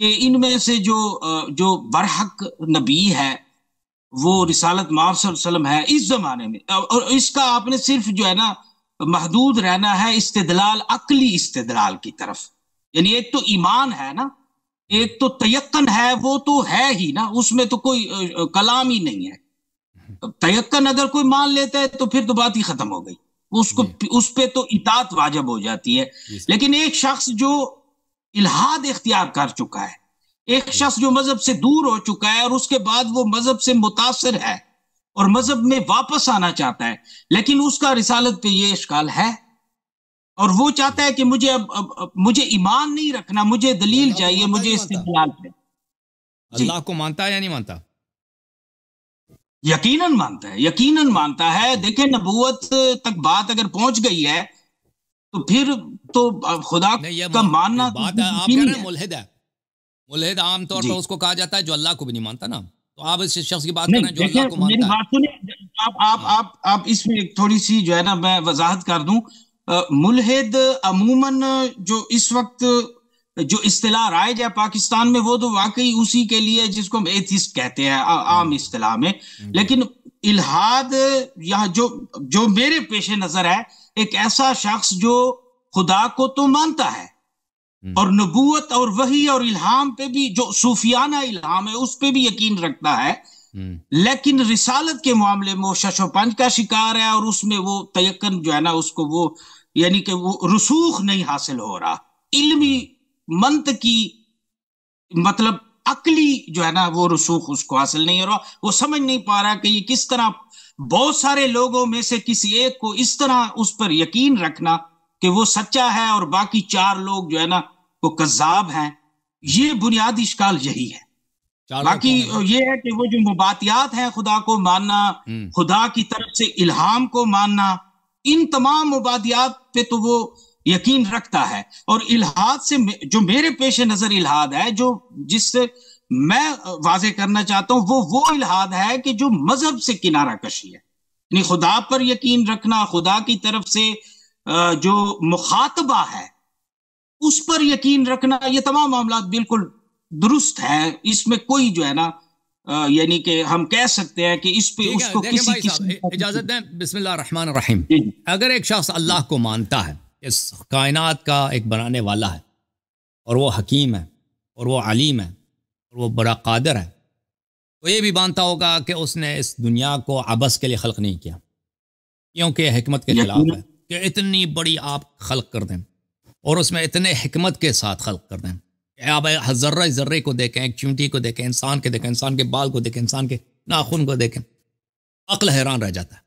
کہ ان میں سے جو برحق نبی ہے وہ رسالت مآب صلی اللہ علیہ وسلم ہے اس زمانے میں، اور اس کا آپ نے صرف جو ہے نا محدود رہنا ہے استدلال، عقلی استدلال کی طرف. یعنی ایک تو ایمان ہے نا، ایک تو تیقن ہے، وہ تو ہے ہی نا، اس میں تو کوئی کلام ہی نہیں ہے. تیقن اگر کوئی مان لیتا ہے تو پھر تو بات ہی ختم ہو گئی، اس پہ تو اطاعت واجب ہو جاتی ہے. لیکن ایک شخص جو الہاد اختیار کر چکا ہے، ایک شخص جو مذہب سے دور ہو چکا ہے اور اس کے بعد وہ مذہب سے متاثر ہے اور مذہب میں واپس آنا چاہتا ہے، لیکن اس کا رسالت پہ یہ اشکال ہے، اور وہ چاہتا ہے کہ مجھے ایمان نہیں رکھنا، مجھے دلیل چاہیے، مجھے استدلال پہ. اللہ کو مانتا ہے یا نہیں مانتا؟ یقیناً مانتا ہے، یقیناً مانتا ہے. دیکھیں نبوت تک بات اگر پہنچ گئی ہے تو پھر تو خدا کا ماننا بات ہے. آپ کہہ رہے ہیں ملحد ہے. ملحد عام طور پر اس کو کہا جاتا ہے جو اللہ کو بھی نہیں مانتا نا. تو آپ اس شخص کی بات کر رہے ہیں جو اللہ کو مانتا ہے. میری بات سنیں، آپ اس میں تھوڑی سی جو ہے نا میں وضاحت کر دوں. ملحد عموماً جو اس وقت جو اصطلاح رائج ہے پاکستان میں، وہ تو واقعی اسی کے لیے جس کو ہم ایتھسٹ کہتے ہیں عام اصطلاح میں. لیکن الہاد یہاں جو میرے پیش نظر ہے، ایک ایسا شخص جو خدا کو تو مانتا ہے اور نبوت اور وحی اور الہام پہ بھی، جو صوفیانہ الہام ہے اس پہ بھی یقین رکھتا ہے، لیکن رسالت کے معاملے میں وہ شش و پنج کا شکار ہے، اور اس میں وہ تیقن جو ہے نا اس کو وہ یعنی کہ وہ رسوخ نہیں حاصل ہو رہا، علمی منطقی مطلب عقلی جو ہے نا وہ رسوخ اس کو حاصل نہیں ہو رہا. وہ سمجھ نہیں پا رہا کہ یہ کس طرح بہت سارے لوگوں میں سے کسی ایک کو اس طرح اس پر یقین رکھنا کہ وہ سچا ہے اور باقی چار لوگ جو ہے نا وہ کذاب ہیں. یہ بنیادی اشکال یہی ہے. باقی یہ ہے کہ وہ جو مباتیات ہیں، خدا کو ماننا، خدا کی طرف سے الہام کو ماننا، ان تمام مبادیات پہ تو وہ یقین رکھتا ہے. اور الہاد سے جو میرے پیش نظر الہاد ہے، جس سے میں واضح کرنا چاہتا ہوں، وہ الہاد ہے کہ جو مذہب سے کنارہ کشی ہے. یعنی خدا پر یقین رکھنا، خدا کی طرف سے جو مخاطبہ ہے اس پر یقین رکھنا، یہ تمام معاملات بالکل درست ہے. اس میں کوئی جو ہے نا یعنی کہ ہم کہہ سکتے ہیں کہ اس پہ اس کو کسی اجازت دیں. بسم اللہ الرحمن الرحیم. اگر ایک شخص اللہ کو مانتا ہے، اس کائنات کا ایک بنانے والا ہے، اور وہ حکیم ہے، اور وہ علیم ہے، اور وہ بڑا قادر ہے، تو یہ بھی مانتا ہوگا کہ اس نے اس دنیا کو عبث کے لیے خلق نہیں کیا، کیونکہ حکمت کے خلاف ہے کہ اتنی بڑی آپ خلق کر دیں اور اس میں اتنے حکمت کے ساتھ خلق کر دیں. آپ ذرہ ذرے کو دیکھیں، ایک چونٹی کو دیکھیں، انسان کے دیکھیں، انسان کے بال کو دیکھیں، انسان کے ناخن کو دیکھیں، عقل حیران رہ جاتا ہے.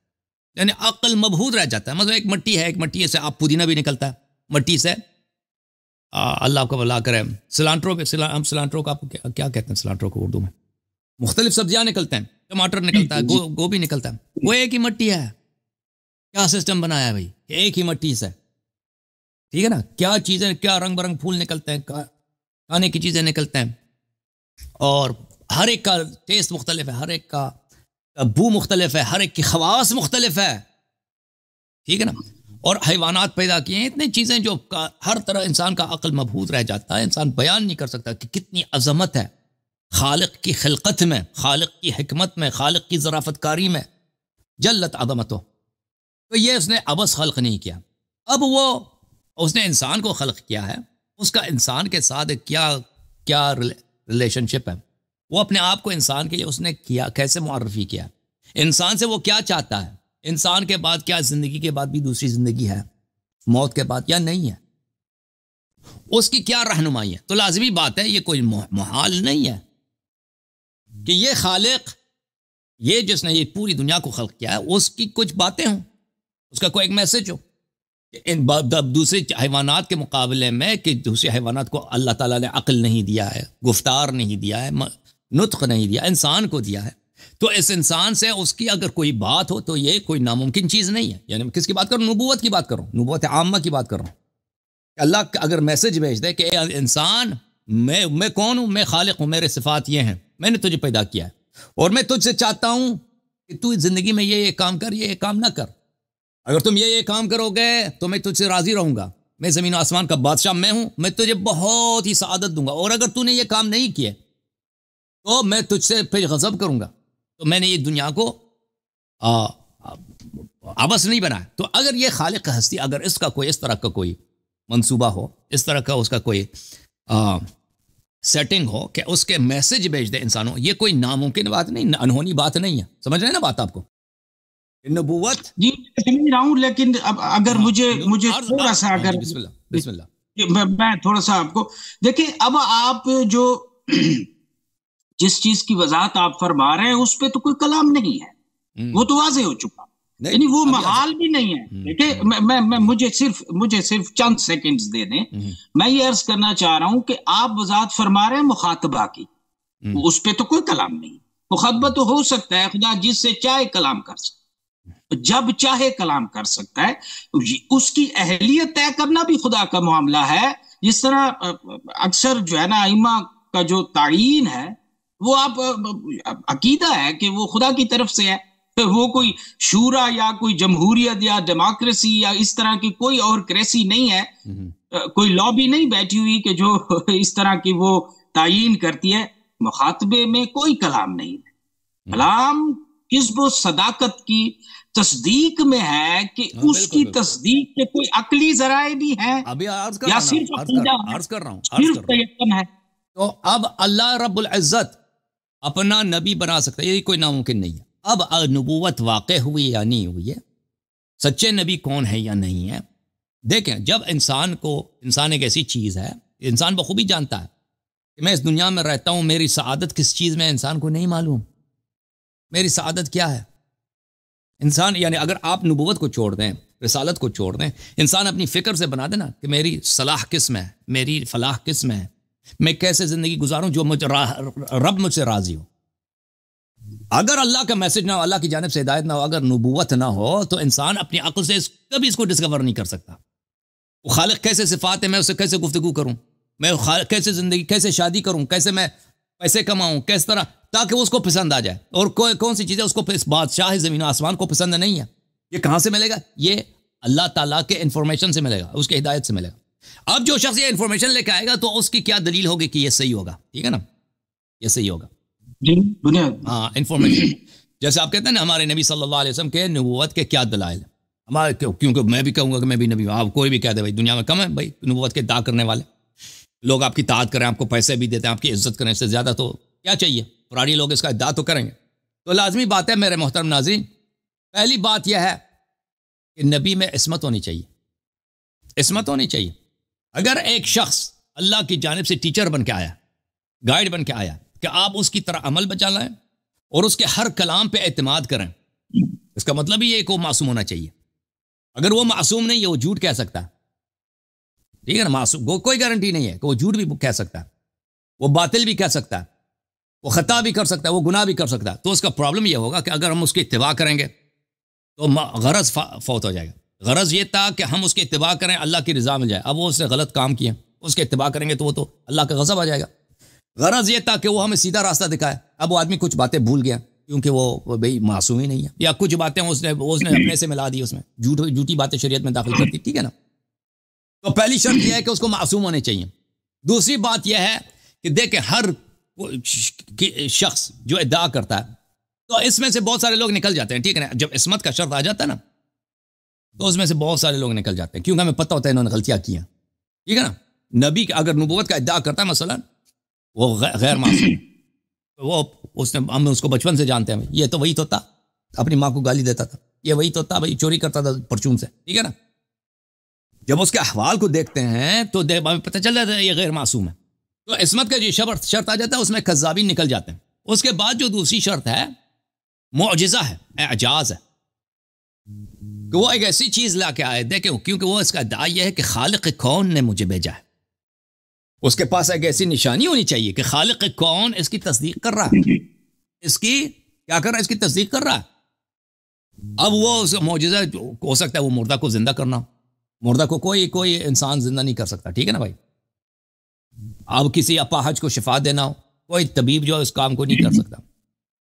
یعنی عقل مبہوت رہ جاتا ہے. مطلب ایک مٹی ہے، ایک مٹی سے آپ پودینہ بھی نکلتا ہے مٹی سے. اللہ کو بلا کرے سلانٹرو پہ، ہم سلانٹرو کا آپ کو کیا کہتے ہیں؟ سلانٹرو کو اردو میں مختلف سبزیاں نکلتے ہیں، ٹماٹر نکلتا ہے، گوبھی نکلتا ہے. وہ ایک ہی مٹی ہے. کیا سسٹم بنایا ہے بھائی؟ ایک ہی مٹی سے، ٹھیک ہے نا. کیا چیزیں، کیا رنگ برنگ پھول نکلتے ہیں، کھانے کی چیزیں نکلتے ہیں، اور ہر ایک کا ٹیسٹ مختلف ہے، ہر ایک کا بو مختلف ہے، ہر ایک کی خواص مختلف ہے، ٹھیک ہے نا. اور حیوانات پیدا کیے ہیں، اتنی چیزیں جو ہر طرح انسان کا عقل مبہوت رہ جاتا ہے. انسان بیان نہیں کر سکتا کہ کتنی عظمت ہے خالق کی خلقت میں، خالق کی حکمت میں، خالق کی ظرافت کاری میں، جلت عظمتو. تو یہ اس نے عبث خلق نہیں کیا. اب اس نے انسان کو خلق کیا ہے، اس کا انسان کے ساتھ کیا ریلیشن شپ ہے. وہ اپنے آپ کو انسان کے لیے اس نے کیا، کیسے معرفی کیا، انسان سے وہ کیا چاہتا ہے، انسان کے بعد کیا زندگی کے بعد بھی دوسری زندگی ہے، موت کے بعد یا نہیں ہے، اس کی کیا رہنمائی ہے. تو لازمی بات ہے، یہ کوئی محال نہیں ہے کہ یہ خالق، یہ جس نے یہ پوری دنیا کو خلق کیا ہے، اس کی کچھ باتیں ہوں، اس کا کوئی ایک میسج ہو. دوسرے حیوانات کے مقابلے میں کہ دوسرے حیوانات کو اللہ تعالیٰ نے عقل نہیں دیا ہے، گفتار نہیں دیا ہے، نطق نہیں دیا، انسان کو دیا ہے. تو اس انسان سے اس کی اگر کوئی بات ہو تو یہ کوئی ناممکن چیز نہیں ہے. یعنی کس کی بات کروں؟ نبوت کی بات کروں، نبوت عامہ کی بات کر رہا ہوں. اللہ اگر میسج بھیج دے کہ اے انسان، میں کون ہوں؟ میں خالق ہوں، میرے صفات یہ ہیں، میں نے تجھے پیدا کیا ہے، اور میں تجھ سے چاہتا ہوں کہ تو زندگی میں یہ کام کر، یہ کام نہ کر. اگر تم یہ کام کرو گے تو میں تجھ سے راضی رہوں گا، میں زمین و آسمان کا بادشاہ میں ہوں، میں تجھے بہت ہی سعادت دوں گا، اور اگر تو نے یہ کام نہیں کیا تو میں تجھ سے پھر غضب کروں گا۔ تو میں نے یہ دنیا کو عبث نہیں بنایا۔ تو اگر یہ خالق ہستی، اگر اس کا کوئی اس طرح کا کوئی منصوبہ ہو، اس طرح کا اس کا کوئی سیٹنگ ہو کہ اس کے میسج بھیج دے انسانوں، یہ کوئی ناممکن بات نہیں، انہونی بات نہیں ہے۔ سمجھ رہے ہیں نا بات آپ کو؟ نبوت جی سمجھ رہا ہوں، لیکن اب اگر مجھے تھوڑا سا، اگر بسم اللہ میں تھوڑا سا آپ کو دیکھیں، اب آپ جو جس چیز کی وضاحت آپ فرما رہے ہیں اس پہ تو کوئی کلام نہیں ہے، وہ تو واضح ہو چکا، یعنی وہ محال بھی نہیں ہے۔ دیکھیں مجھے صرف چند سیکنڈز دے دیں، میں یہ عرض کرنا چاہ رہا ہوں کہ آپ وضاحت فرما رہے ہیں مخاطبہ کی، اس پہ تو کوئی کلام نہیں۔ مخاطبہ تو ہو سکتا ہے، خدا جس سے چاہے کلام کر سکتا ہے، جب چاہے کلام کر سکتا ہے، اس کی اہلیت طے کرنا بھی خدا کا معاملہ ہے۔ جس طرح اکثر جو ہے نا ائمہ کا جو تعین ہے وہ آپ عقیدہ ہے کہ وہ خدا کی طرف سے ہے، وہ کوئی شورا یا کوئی جمہوریت یا ڈیموکریسی یا اس طرح کی کوئی اور کریسی نہیں ہے، کوئی لابی نہیں بیٹھی ہوئی کہ جو اس طرح کی وہ تعین کرتی ہے۔ مخاطبے میں کوئی کلام نہیں ہے، کلام کسب و صداقت کی تصدیق میں ہے کہ اس کی تصدیق کے کوئی عقلی ذرائع بھی ہیں یا صرف یقین ہے۔ تو اب اللہ رب العزت اپنا نبی بنا سکتا ہے، یہ کوئی ناممکن نہیں ہے۔ اب نبوت واقع ہوئی یا نہیں ہوئی ہے، سچے نبی کون ہے یا نہیں ہے، دیکھیں جب انسان ایک ایسی چیز ہے، انسان بخوبی جانتا ہے کہ میں اس دنیا میں رہتا ہوں، میری سعادت کس چیز میں انسان کو نہیں معلوم، میری سعادت کیا ہے انسان، یعنی اگر آپ نبوت کو چھوڑ دیں، رسالت کو چھوڑ دیں، انسان اپنی فکر سے بنا دینا کہ میری صلاح کس میں ہے، میری فلاح کس میں ہے، میں کیسے زندگی گزاروں جو رب مجھ سے راضی ہو۔ اگر اللہ کا میسج نہ ہو، اللہ کی جانب سے ہدایت نہ ہو، اگر نبوت نہ ہو، تو انسان اپنی عقل سے کبھی اس کو ڈسکور نہیں کر سکتا۔ وہ خالق کیسے صفات ہے، میں اس سے کیسے گفتگو کروں، میں کیسے زندگی، کیسے شادی کروں، کیسے میں پیسے کماؤں، کس طرح تاکہ اس کو پسند آ جائے، اور کون سی چیزیں اس کو اس بادشاہ زمین و آسمان کو پسند نہیں ہے، یہ کہاں سے ملے گا؟ یہ اللہ تعالیٰ کے انفارمیشن سے ملے گا، اس کے ہدایت سے ملے گا۔ اب جو شخص یہ انفارمیشن لے کے آئے گا تو اس کی کیا دلیل ہوگی کہ یہ صحیح ہوگا؟ ٹھیک ہے نا، یہ صحیح ہوگا، ہاں انفارمیشن۔ جیسے آپ کہتے ہیں نا ہمارے نبی صلی اللہ علیہ وسلم کے نبوت کے کیا دلائل ہیں ہمارے، کیونکہ میں بھی کہوں گا کہ میں بھی نبی ہوں، آپ کوئی بھی کہہ دے بھائی دنیا میں کم ہے بھائی نبوت کے ادعا کرنے والے لوگ، آپ کی اطاعت کریں، آپ کو پیسے بھی دیتے ہیں، آپ کی عزت کریں، اس سے زیادہ تو کیا چاہیے؟ پرانی لوگ اس کا ادعا تو کریں گے۔ تو لازمی بات ہے میرے محترم ناظرین، پہلی بات یہ ہے کہ نبی میں عصمت ہونی چاہیے، عصمت ہونی چاہیے۔ اگر ایک شخص اللہ کی جانب سے ٹیچر بن کے آیا، گائیڈ بن کے آیا کہ آپ اس کی طرح عمل بچا لائیں اور اس کے ہر کلام پہ اعتماد کریں، اس کا مطلب یہ ہے کہ وہ معصوم ہونا چاہیے۔ اگر وہ معصوم نہیں ہے، وہ جھوٹ کہہ سکتا ہے، ٹھیک ہے نا، معصوم وہ کوئی گارنٹی نہیں ہے کہ وہ جھوٹ بھی کہہ سکتا ہے، وہ باطل بھی کہہ سکتا ہے، وہ خطا بھی کر سکتا ہے، وہ گناہ بھی کر سکتا ہے۔ تو اس کا پرابلم یہ ہوگا کہ اگر ہم اس کی اتباع کریں گے تو غرض فوت ہو جائے گا۔ غرض یہ تھا کہ ہم اس کی اتباع کریں، اللہ کی رضا مل جائے۔ اب وہ اس نے غلط کام کیا، اس کے اتباع کریں گے تو وہ تو اللہ کا غضب آ جائے گا۔ غرض یہ تھا کہ وہ ہمیں سیدھا راستہ دکھائے۔ اب وہ آدمی کچھ باتیں بھول گیا کیونکہ وہ بھائی معصوم ہی نہیں ہے، یا کچھ باتیں اس نے اپنے سے ملا دی، اس میں جھوٹی باتیں شریعت میں داخل کر دی، ٹھیک ہے نا۔ تو پہلی شرط یہ ہے کہ اس کو معصوم ہونے چاہیے۔ دوسری بات یہ ہے کہ دیکھیں ہر شخص جو ادعا کرتا ہے تو اس میں سے بہت سارے لوگ نکل جاتے ہیں، ٹھیک ہے نا۔ جب عصمت کا شرط آ جاتا ہے نا تو اس میں سے بہت سارے لوگ نکل جاتے ہیں، کیونکہ ہمیں پتہ ہوتا ہے انہوں نے غلطیاں کی ہیں، ٹھیک ہے نا۔ نبی اگر نبوت کا ادعا کرتا ہے مثلا، وہ غیر معصوم ہے، وہ ہم اس کو بچپن سے جانتے ہیں، یہ تو وہی تو تھا، اپنی ماں کو گالی دیتا تھا، یہ وہی تو تھا بھائی، چوری کرتا تھا پرچون سے، ٹھیک ہے نا۔ جب اس کے احوال کو دیکھتے ہیں تو پتہ چل جاتا ہے یہ غیر معصوم ہے۔ تو عصمت کا جو شرط آ جاتا ہے اس میں کذابین نکل جاتے ہیں۔ اس کے بعد جو دوسری شرط ہے معجزہ ہے، اعجاز ہے، کہ وہ ایک ایسی چیز لا کے آئے دیکھیں، کیونکہ وہ اس کا ادعا یہ ہے کہ خالق کون نے مجھے بھیجا ہے، اس کے پاس ایک ایسی نشانی ہونی چاہیے کہ خالق کون اس کی تصدیق کر رہا ہے، اس کی کیا کر رہا ہے، اس کی تصدیق کر رہا ہے۔ اب وہ معجزہ ہو سکتا ہے وہ مردہ کو زندہ کرنا، مردہ کو کوئی انسان زندہ نہیں کر سکتا، ٹھیک ہے نا بھائی۔ اب کسی اپاہج کو شفا دینا ہو، کوئی طبیب جو اس کام کو نہیں کر سکتا۔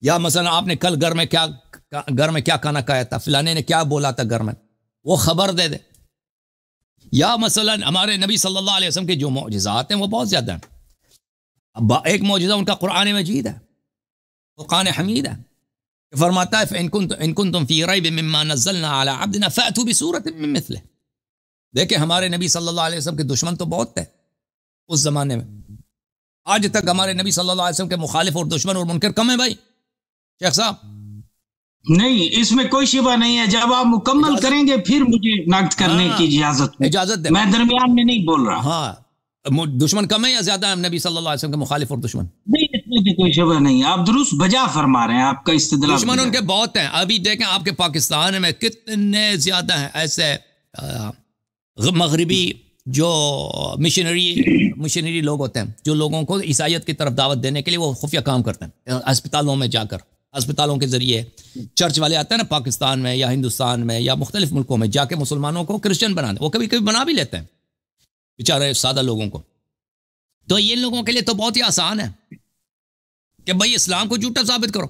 یا مثلا آپ نے کل گھر میں کیا کھانا کھایا تھا، فلانے نے کیا بولا تھا گھر میں، وہ خبر دے دے، یا مثلا ہمارے نبی صلی اللہ علیہ وسلم کے جو معجزات ہیں وہ بہت زیادہ ہیں. اب ایک معجزہ ان کا قرآن مجید ہے، فرقان حمید ہے، فرماتا ہے فَإِن كُنتُمْ فِي رَيْبٍ مِّمَّا نَزَّلْنَا عَلَىٰ عَبْدِنَا فَأْتُوا بِسُورَةٍ مِّن مِّثْلِهِ. دیکھیں ہمارے نبی صلی اللہ علیہ وسلم کے دشمن تو بہت تھے اس زمانے میں، آج تک ہمارے نبی صلی اللہ علیہ وسلم کے مخالف اور دشمن اور منکر کم ہیں بھائی شیخ صاحب. نہیں، اس میں کوئی شبہ نہیں ہے. جب آپ مکمل کریں گے پھر مجھے نقد کرنے کی اجازت دیں. میں درمیان میں نہیں بول رہا. ہاں، دشمن کم ہے یا زیادہ ہے نبی صلی اللہ علیہ وسلم کے مخالف اور دشمن؟ نہیں، اس میں کوئی شبہ نہیں. آپ درست بجا فرما رہے ہیں، آپ کا استدلال دشمن ان کے بہت ہیں. ابھی دیکھیں آپ کے پاکستان میں کتنے زیادہ ہیں ایسے مغربی جو مشنری لوگ ہوتے ہیں، جو لوگوں کو عیسائیت کی طرف دعوت دینے کے لیے وہ خفیہ کام کرتے ہیں. ہسپتالوں میں جا کر، ہسپتالوں کے ذریعے چرچ والے آتے ہیں نا پاکستان میں یا ہندوستان میں یا مختلف ملکوں میں، جا کے مسلمانوں کو کرسچن بنانے، وہ کبھی کبھی بنا بھی لیتے ہیں بیچارے سادہ لوگوں کو. تو یہ لوگوں کے لیے تو بہت ہی آسان ہے کہ بھائی اسلام کو جھوٹا ثابت کرو.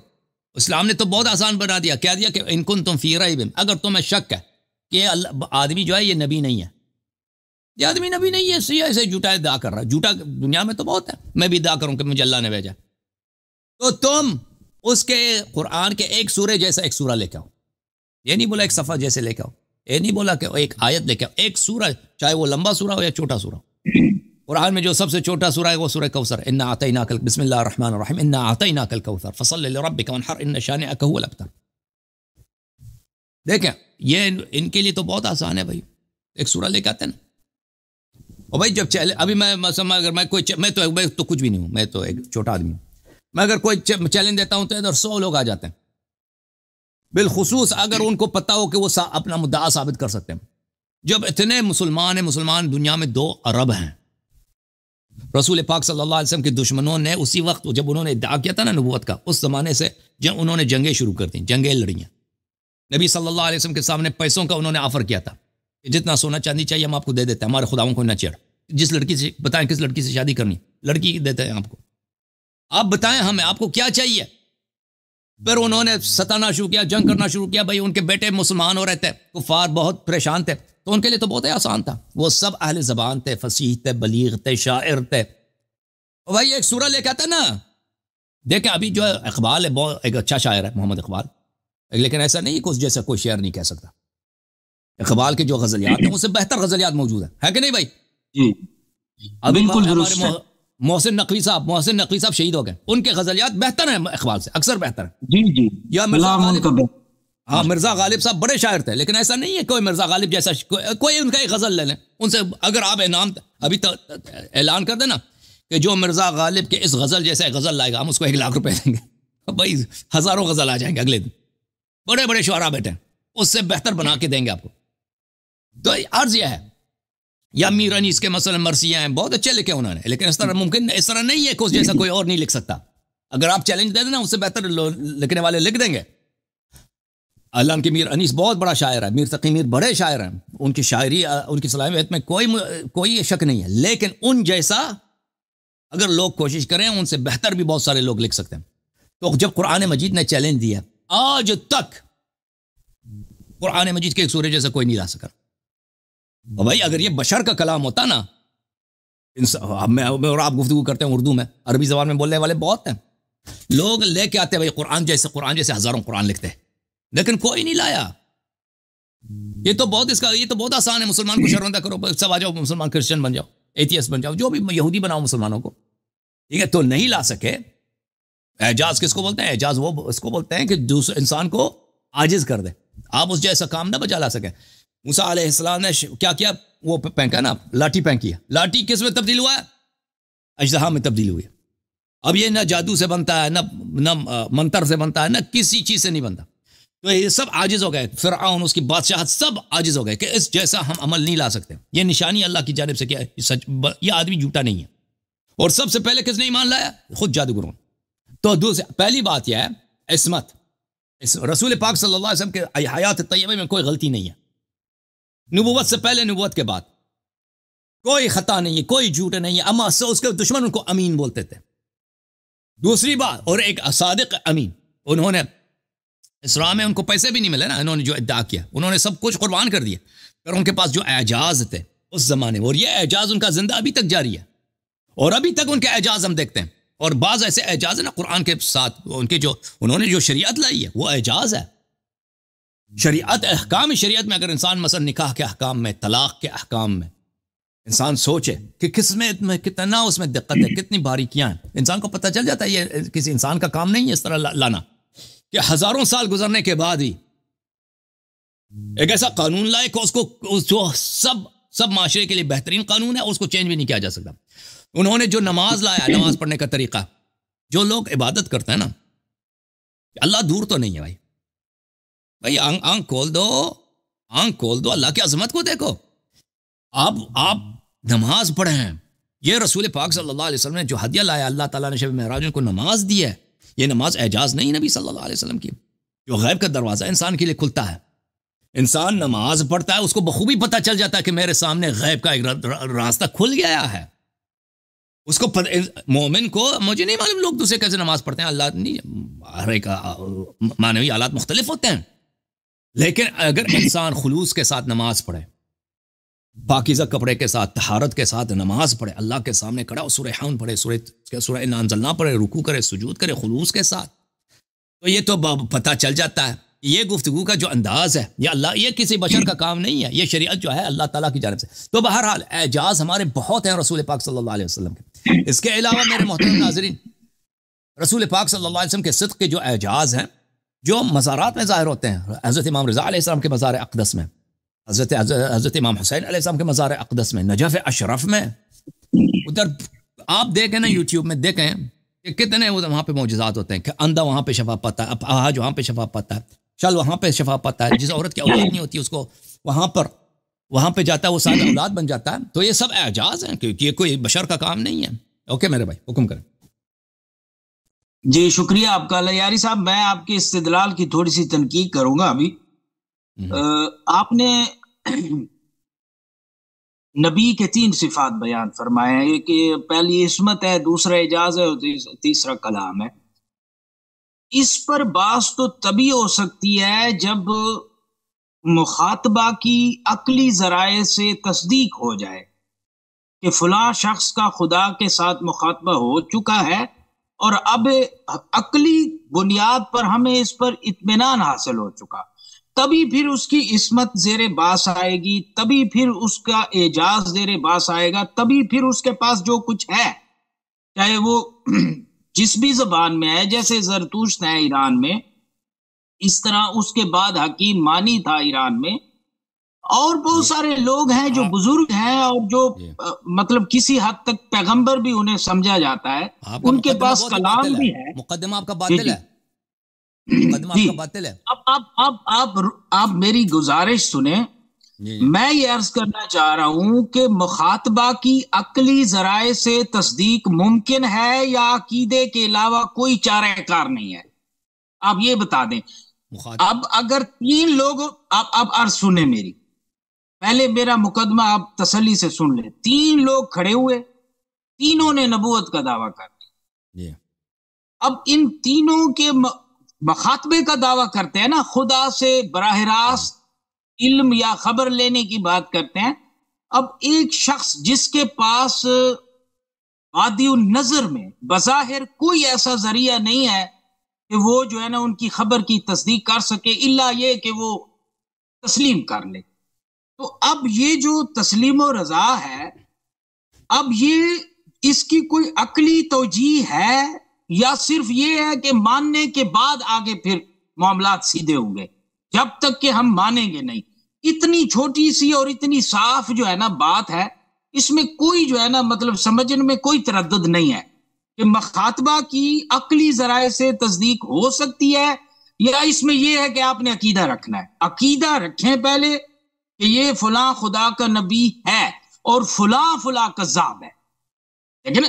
اسلام نے تو بہت آسان بنا دیا، کہہ دیا کہ ان کنتم فی ریب، اگر تمہیں شک ہے کہ آدمی جو ہے یہ نبی نہیں ہے، یہ آدمی نبی نہیں ہے، سیاہ ایسے جھوٹا ادعا کر رہا ہے. جھوٹا دنیا میں تو بہت ہے، میں بھی ادعا کروں کہ مجھے اللہ نے بھیجا، تو تم اس کے قرآن کے ایک سورے جیسا ایک سورہ لے کے آؤ. یہ نہیں بولا ایک صفحہ جیسے لے کے آؤ، یہ نہیں بولا کہ ایک آیت لے کے آؤ، ایک سورہ، چاہے وہ لمبا سورہ ہو یا چھوٹا سورہ. قرآن میں جو سب سے چھوٹا سورہ ہے وہ سورہ کوثر، انا اعطیناک، بسم اللہ الرحمن الرحیم، انا اعطیناک الکوثر فصل لربک وانحر ان شانئک هو الابتر. دیکھیں یہ ان کے لیے تو بہت آسان ہے بھائی، ایک سورہ لے کے آتے ہیں نا. اور بھائی جب ابھی میں تو کچھ بھی نہیں ہوں، میں تو ایک چھوٹا آدمی ہوں. میں اگر کوئی چیلنج دیتا ہوں تو ادھر 100 لوگ آ جاتے ہیں، بالخصوص اگر ان کو پتہ ہو کہ وہ اپنا مدعا ثابت کر سکتے ہیں. جب اتنے مسلمان ہیں، مسلمان دنیا میں 2 ارب ہیں. رسول پاک صلی اللہ علیہ وسلم کے دشمنوں نے اسی وقت جب انہوں نے ادعا کیا تھا نا نبوت کا، اس زمانے سے انہوں نے جنگیں شروع کر دیں، جنگیں لڑی ہیں. نبی صلی اللہ علیہ وسلم کے سامنے پیسوں کا انہوں نے آفر کیا تھا کہ جتنا سونا چاندی چاہیے ہم آپ کو دے دیتے ہیں، ہمارے خداؤں کو نہ چڑھ. جس لڑکی سے بتائیں کس لڑکی سے شادی کرنی، لڑکی دیتے ہیں آپ کو، آپ بتائیں ہمیں آپ کو کیا چاہیے. پھر انہوں نے ستانا شروع کیا، جنگ کرنا شروع کیا. بھائی ان کے بیٹے مسلمان ہو رہے تھے، کفار بہت پریشان تھے، تو ان کے لیے تو بہت ہی آسان تھا. وہ سب اہل زبان تھے، فصیح تھے، بلیغ تھے، شاعر تھے. بھائی ایک سورہ لے کے آتا نا. دیکھیں ابھی جو ہے اقبال ہے، بہت ایک اچھا شاعر ہے محمد اقبال، لیکن ایسا نہیں کہ اس جیسا کوئی شعر نہیں کہہ سکتا. اقبال کے جو غزلیات ہیں اس سے بہتر غزلیات موجود ہیں، ہے کہ نہیں بھائی؟ جی بالکل درست ہے. محسن نقوی صاحب شہید ہو گئے، ان کے غزلیات بہتر ہیں اقبال سے، اکثر بہتر ہیں. جی یا مرزا غالب صاحب بڑے شاعر تھے، لیکن ایسا نہیں ہے کوئی مرزا غالب جیسا کوئی ان کا ایک غزل لے لیں ان سے. اگر آپ انعام ابھی اعلان کر دیں نا کہ جو مرزا غالب کے اس غزل جیسا غزل لائے گا ہم اس کو 1 لاکھ روپے دیں گے، بھائی ہزاروں غزل آ جائیں گے اگلے دن. بڑے بڑے شعراء بیٹھے ہیں، اس سے بہتر بنا کے دیں گے آپ کو. تو عرض یہ ہے، یا میر انیس کے مثلا مرثیہ ہیں، بہت اچھے لکھے انہوں نے، لیکن اس طرح ممکن اس طرح نہیں ہے کہ اس جیسا کوئی اور نہیں لکھ سکتا. اگر آپ چیلنج دے دیں نا اس سے بہتر لکھنے والے لکھ دیں گے. اللہ کی میر انیس بہت بڑا شاعر ہے، میر تقی میر بڑے شاعر ہیں، ان کی شاعری ان کی صلاحیت میں کوئی شک نہیں ہے، لیکن ان جیسا اگر لوگ کوشش کریں ان سے بہتر بھی بہت سارے لوگ لکھ سکتے ہیں. تو جب قرآن مجید نے چیلنج دیا، آج تک قرآن مجید کے ایک سورے جیسا کوئی نہیں لا سکا. بھائی اگر یہ بشر کا کلام ہوتا نا، میں اور آپ گفتگو کرتے ہیں اردو میں، عربی زبان میں بولنے والے بہت ہیں، لوگ لے کے آتے ہیں بھائی قرآن جیسے ہزاروں قرآن لکھتے ہیں، لیکن کوئی نہیں لایا. یہ تو بہت آسان ہے. مسلمان کو شرمندہ کرو، سب آ جاؤ مسلمان، کرسچن بن جاؤ، ایتھیسٹ بن جاؤ، جو بھی یہودی بناؤ مسلمانوں کو، ٹھیک ہے. تو نہیں لا سکے. اعجاز کس کو بولتے ہیں؟ اعجاز وہ اس کو بولتے ہیں کہ دوسرے انسان کو عاجز کر دے. آپ اس جیسا کام نہ بجا لا سکیں. موسیٰ علیہ السلام نے کیا وہ پھینکا نا، لاٹھی پھینکی ہے. لاٹھی کس میں تبدیل ہوا ہے؟ اژدہا میں تبدیل ہوئی ہے. اب یہ نہ جادو سے بنتا ہے، نہ منتر سے بنتا ہے، نہ کسی چیز سے نہیں بنتا. تو یہ سب عاجز ہو گئے. فرعون، اس کی بادشاہت، سب عاجز ہو گئے کہ اس جیسا ہم عمل نہیں لا سکتے. یہ نشانی اللہ کی جانب سے کیا ہے، یہ آدمی جھوٹا نہیں ہے. اور سب سے پہلے کس نے ایمان لایا؟ خود جادوگروں. تو پہلی بات یہ ہے عصمت. رسول پاک صلی اللہ علیہ وسلم کے حیات طیبہ میں کوئی غلطی نہیں ہے. نبوت سے پہلے، نبوت کے بعد کوئی خطا نہیں ہے، کوئی جھوٹ نہیں ہے. اما اس کے دشمن ان کو امین بولتے تھے. دوسری بات، اور ایک صادق امین. انہوں نے اسراء میں ان کو پیسے بھی نہیں ملے نا، انہوں نے جو ادعا کیا انہوں نے سب کچھ قربان کر دیا. پھر ان کے پاس جو اعجاز تھے، اس زمانے میں، اور یہ اعجاز ان کا زندہ ابھی تک جاری ہے، اور ابھی تک ان کے اعجاز ہم دیکھتے ہیں. اور بعض ایسے اعجاز ہیں نا قرآن کے ساتھ، ان کے جو انہوں نے جو شریعت لائی ہے وہ اعجاز ہے. شریعت، احکام شریعت میں اگر انسان مثلا نکاح کے احکام میں، طلاق کے احکام میں انسان سوچے کہ کس میں کتنا اس میں دقت ہے، کتنی باریکیاں ہیں، انسان کو پتہ چل جاتا ہے یہ کسی انسان کا کام نہیں ہے اس طرح لانا، کہ ہزاروں سال گزرنے کے بعد ہی ایک ایسا قانون لائے کہ اس کو جو سب معاشرے کے لیے بہترین قانون ہے اس کو چینج بھی نہیں کیا جا سکتا. انہوں نے جو نماز لایا، نماز پڑھنے کا طریقہ، جو لوگ عبادت کرتے ہیں نا، اللہ دور تو نہیں ہے بھائی آنکھ کھول دو، اللہ کی عظمت کو دیکھو. آپ نماز پڑھیں، یہ رسول پاک صلی اللہ علیہ وسلم نے جو ہدیہ لایا، اللہ تعالیٰ نے شب معراج کو نماز دی ہے. یہ نماز اعجاز نہیں نبی صلی اللہ علیہ وسلم کی، جو غیب کا دروازہ انسان کے لیے کھلتا ہے. انسان نماز پڑھتا ہے، اس کو بخوبی پتہ چل جاتا ہے کہ میرے سامنے غیب کا ایک راستہ کھل گیا ہے. اس کو مومن کو، مجھے نہیں معلوم لوگ دوسرے کیسے نماز پڑھتے ہیں، اللہ نہیں، ہر ایک معنوی حالات مختلف ہوتے ہیں، لیکن اگر انسان خلوص کے ساتھ نماز پڑھے، پاکیزہ کپڑے کے ساتھ، طہارت کے ساتھ نماز پڑھے، اللہ کے سامنے کھڑا ہو، سورہ حمد پڑھے، سورہ انا انزلنا پڑھے، رکوع کرے، سجود کرے خلوص کے ساتھ، تو یہ تو پتہ چل جاتا ہے. یہ گفتگو کا جو انداز ہے، یہ کسی بشر کا کام نہیں ہے، یہ شریعت جو ہے اللہ تعالیٰ کی جانب سے. تو بہرحال اعجاز ہمارے بہت ہیں رسول پاک صلی اللہ علیہ وسلم کے. اس کے علاوہ میرے محترم ناظرین، رسول پاک صلی اللہ علیہ وسلم کے صدق کے جو اعجاز ہیں، جو مزارات میں ظاہر ہوتے ہیں، حضرت امام رضا علیہ السلام کے مزار اقدس میں، حضرت امام حسین علیہ السلام کے مزار اقدس میں، نجف اشرف میں، ادھر آپ دیکھیں نا یوٹیوب میں دیکھیں کہ کتنے وہاں پہ معجزات ہوتے ہیں، کہ اندھا وہاں پہ شفا پاتا ہے، اپاہج وہاں پہ شفا پاتا ہے، شل وہاں پہ شفا پاتا ہے، جس عورت کی اولاد نہیں ہوتی اس کو وہاں پہ جاتا ہے، وہ سارا اولاد بن جاتا ہے. تو یہ سب اعجاز ہیں، کیونکہ یہ کوئی بشر کا کام نہیں ہے. اوکے میرے بھائی، حکم کریں. جی شکریہ آپ کا لیاری صاحب. میں آپ کے استدلال کی تھوڑی سی تنقید کروں گا. ابھی آپ نے نبی کے 3 صفات بیان فرمائے ہیں، کہ پہلی عصمت ہے، دوسرا اعجاز ہے، اور تیسرا کلام ہے. اس پر بحث تو تبھی ہو سکتی ہے جب مخاطبہ کی عقلی ذرائع سے تصدیق ہو جائے کہ فلاں شخص کا خدا کے ساتھ مخاطبہ ہو چکا ہے، اور اب عقلی بنیاد پر ہمیں اس پر اطمینان حاصل ہو چکا، تبھی پھر اس کی عصمت زیر باس آئے گی، تبھی پھر اس کا اعجاز زیر باس آئے گا، تبھی پھر اس کے پاس جو کچھ ہے، چاہے وہ جس بھی زبان میں ہے، جیسے زرتوشت ہے ایران میں، اس طرح اس کے بعد حکیم مانی تھا ایران میں، اور بہت سارے لوگ ہیں جو بزرگ ہیں اور جو مطلب کسی حد تک پیغمبر بھی انہیں سمجھا جاتا ہے، ان کے پاس کلام بھی ہے. مقدمہ آپ کا باطل ہے، مقدمہ آپ کا باطل ہے. اب آپ میری گزارش سنیں. میں یہ عرض کرنا چاہ رہا ہوں کہ مخاطبہ کی عقلی ذرائع سے تصدیق ممکن ہے یا عقیدے کے علاوہ کوئی چارہ کار نہیں ہے؟ آپ یہ بتا دیں. اب اگر 3 لوگ، اب عرض سنیں میری، پہلے میرا مقدمہ آپ تسلی سے سن لیں. 3 لوگ کھڑے ہوئے، تینوں نے نبوت کا دعویٰ کر دیا. اب ان تینوں کے مخاطبے کا دعویٰ کرتے ہیں نا، خدا سے براہ راست علم یا خبر لینے کی بات کرتے ہیں. اب ایک شخص جس کے پاس وادی النظر میں بظاہر کوئی ایسا ذریعہ نہیں ہے کہ وہ جو ہے نا ان کی خبر کی تصدیق کر سکے، الا یہ کہ وہ تسلیم کر لے. تو اب یہ جو تسلیم و رضا ہے، اب یہ اس کی کوئی عقلی توجیہ ہے یا صرف یہ ہے کہ ماننے کے بعد آگے پھر معاملات سیدھے ہوں گے؟ جب تک کہ ہم مانیں گے نہیں. اتنی چھوٹی سی اور اتنی صاف جو ہے نا بات ہے، اس میں کوئی جو ہے نا مطلب سمجھنے میں کوئی تردد نہیں ہے کہ مخاطبہ کی عقلی ذرائع سے تصدیق ہو سکتی ہے، یا اس میں یہ ہے کہ آپ نے عقیدہ رکھنا ہے. عقیدہ رکھیں پہلے کہ یہ فلاں خدا کا نبی ہے اور فلاں فلاں کذاب ہے. لیکن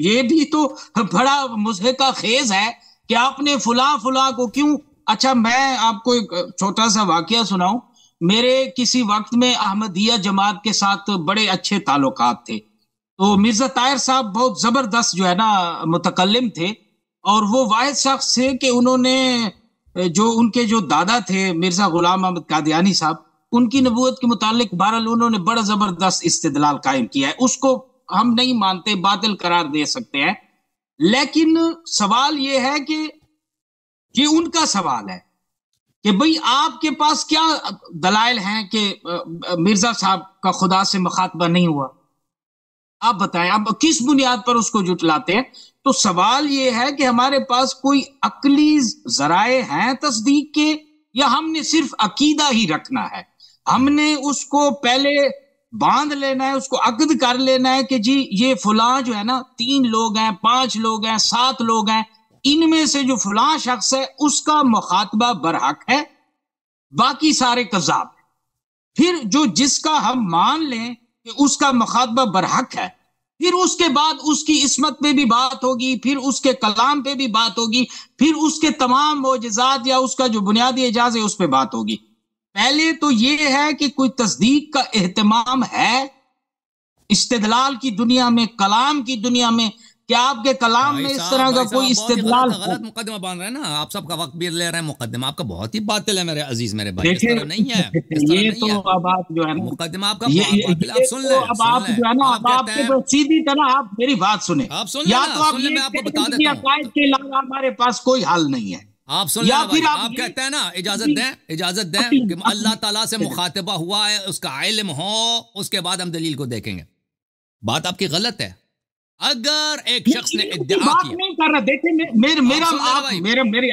یہ بھی تو بڑا مضحکہ خیز ہے کہ آپ نے فلاں فلاں کو کیوں. اچھا میں آپ کو ایک چھوٹا سا واقعہ سناؤں. میرے کسی وقت میں احمدیہ جماعت کے ساتھ بڑے اچھے تعلقات تھے. تو مرزا طاہر صاحب بہت زبردست جو ہے نا متکلم تھے، اور وہ واحد شخص تھے کہ انہوں نے جو ان کے جو دادا تھے مرزا غلام احمد قادیانی صاحب، ان کی نبوت کے متعلق بہرحال انہوں نے بڑا زبردست استدلال قائم کیا ہے، اس کو ہم نہیں مانتے، باطل قرار دے سکتے ہیں، لیکن سوال یہ ہے کہ یہ ان کا سوال ہے کہ بھئی آپ کے پاس کیا دلائل ہیں کہ مرزا صاحب کا خدا سے مخاطبہ نہیں ہوا؟ آپ بتائیں، آپ کس بنیاد پر اس کو جھٹلاتے ہیں؟ تو سوال یہ ہے کہ ہمارے پاس کوئی عقلی ذرائع ہیں تصدیق کے، یا ہم نے صرف عقیدہ ہی رکھنا ہے؟ ہم نے اس کو پہلے باندھ لینا ہے، اس کو عقد کر لینا ہے کہ جی یہ فلاں جو ہے نا 3 لوگ ہیں، 5 لوگ ہیں، 7 لوگ ہیں، ان میں سے جو فلاں شخص ہے اس کا مخاطبہ برحق ہے، باقی سارے کذاب ہیں۔ پھر جو جس کا ہم مان لیں کہ اس کا مخاطبہ برحق ہے، پھر اس کے بعد اس کی عصمت پہ بھی بات ہوگی، پھر اس کے کلام پہ بھی بات ہوگی، پھر اس کے تمام معجزات یا اس کا جو بنیادی اعجاز ہے اس پہ بات ہوگی۔ پہلے تو یہ ہے کہ کوئی تصدیق کا اہتمام ہے استدلال کی دنیا میں، کلام کی دنیا میں، کیا آپ کے کلام میں اس طرح کا کوئی استدلال ہے؟ غلط مقدمہ باندھ رہے ہیں نا آپ، سب کا وقت بھی لے رہے ہیں، مقدمہ آپ کا بہت ہی باطل ہے میرے عزیز میرے بھائی، اس طرح نہیں ہے، اس طرح یہ نہیں تو ہے، اب آپ جو ہے نا مقدمہ آپ کا بہت باطل ہے، آپ سن لیں، اب آپ جو ہے نا اب آپ کے تو سیدھی طرح آپ میری بات سنیں، آپ سن لیں یا نا، تو آپ سن لیں، میں یہ آپ کو کہتے بتا ہیں کہ دیتا ہوں، عقائد کے علاوہ ہمارے پاس کوئی حل نہیں ہے، آپ سن لیں یا بھائی، پھر آپ کہتے ہیں نا اجازت دیں کہ اللہ تعالیٰ سے مخاطبہ ہوا ہے، اس کا علم ہو، اس کے بعد ہم دلیل کو دیکھیں گے۔ بات آپ کی غلط ہے۔ اگر ایک شخص نے ادعا بات کیا، نہیں کر رہا، دیکھیں میری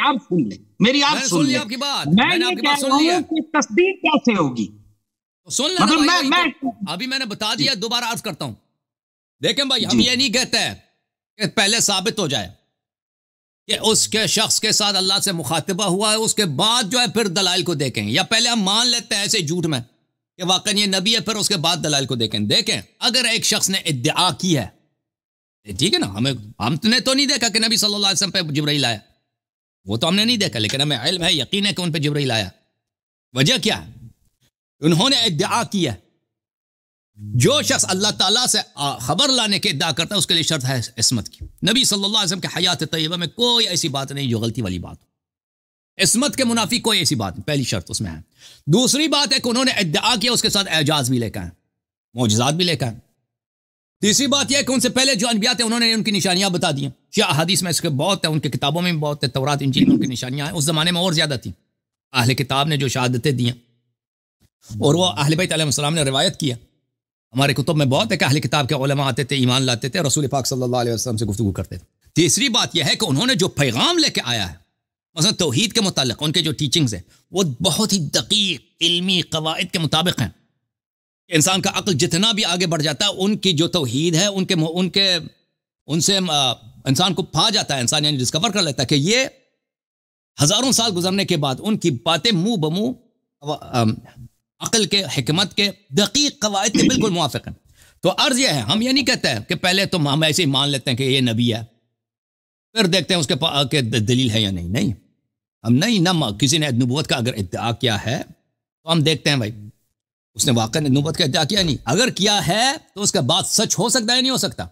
آپ سن لیں، میری آپ سن لیں، آپ کی بات، میں میں نے آپ یہ کی کہہ بات سن رہا لی ہے، ہوں کہ تصدیق کیسے ہوگی؟ تو سن لینا مطلب بھائی، میں ابھی میں نے بتا دیا، دوبارہ عرض کرتا ہوں۔ دیکھیں بھائی، ہم جی یہ نہیں کہتے ہیں کہ پہلے ثابت ہو جائے کہ اس کے شخص کے ساتھ اللہ سے مخاطبہ ہوا ہے، اس کے بعد جو ہے پھر دلائل کو دیکھیں، یا پہلے ہم مان لیتے ہیں ایسے جھوٹ میں کہ واقعی یہ نبی ہے، پھر اس کے بعد دلائل کو دیکھیں۔ اگر ایک شخص نے ادعا کی ہے، ٹھیک ہے نا، ہم نے تو نہیں دیکھا کہ نبی صلی اللہ علیہ وسلم پہ جبرائیل آیا، وہ تو ہم نے نہیں دیکھا، لیکن ہمیں علم ہے، یقین ہے کہ ان پہ جبرائیل آیا۔ وجہ کیا ہے؟ انہوں نے ادعا کی ہے۔ جو شخص اللہ تعالیٰ سے خبر لانے کے ادعا کرتا ہے اس کے لیے شرط ہے عصمت کی۔ نبی صلی اللہ علیہ وسلم کے حیات طیبہ میں کوئی ایسی بات نہیں جو غلطی والی بات ہو، عصمت کے منافی کوئی ایسی بات نہیں، پہلی شرط اس میں ہے۔ دوسری بات ہے کہ انہوں نے ادعا کیا، اس کے ساتھ اعجاز بھی لے کر آئے، معجزات بھی لے کر آئے۔ تیسری بات یہ ہے کہ ان سے پہلے جو انبیاء تھے انہوں نے ان کی نشانیاں بتا دی ہیں، شیعہ احادیث میں اس کے بہت ہے، ان کی کتابوں میں بھی بہت ہے، تورات انجیل میں ان کی نشانیاں ہیں، اس زمانے میں اور زیادہ تھیں۔ اہل کتاب نے جو شہادتیں دی ہیں اور وہ اہل بیت علیہ السلام نے روایت کیا، ہمارے کتب میں بہت ہے کہ اہل کتاب کے علماء آتے تھے، ایمان لاتے تھے، رسول پاک صلی اللہ علیہ وسلم سے گفتگو کرتے تھے۔ تیسری بات یہ ہے کہ انہوں نے جو پیغام لے کے آیا ہے، مثلا توحید کے متعلق ان کے جو ٹیچنگز ہیں وہ بہت ہی دقیق علمی قواعد کے مطابق ہیں۔ انسان کا عقل جتنا بھی آگے بڑھ جاتا ہے، ان کی جو توحید ہے ان سے انسان کو پا جاتا ہے، انسان یعنی ڈسکور کر لیتا ہے کہ یہ ہزاروں سال گزرنے کے بعد ان کی باتیں منہ بمنہ عقل کے، حکمت کے، دقیق قواعد کے بالکل موافق ہیں۔ تو عرض یہ ہے، ہم یہ نہیں کہتے ہیں کہ پہلے تو ہم ایسے ہی مان لیتے ہیں کہ یہ نبی ہے، پھر دیکھتے ہیں اس کے دلیل ہے یا نہیں، ہم نہیں، نہ کسی نے نبوت کا اگر ادعا کیا ہے تو ہم دیکھتے ہیں بھائی اس نے واقعی نبوت کا ادعا کیا نہیں، اگر کیا ہے تو اس کا بات سچ ہو سکتا ہے یا نہیں ہو سکتا،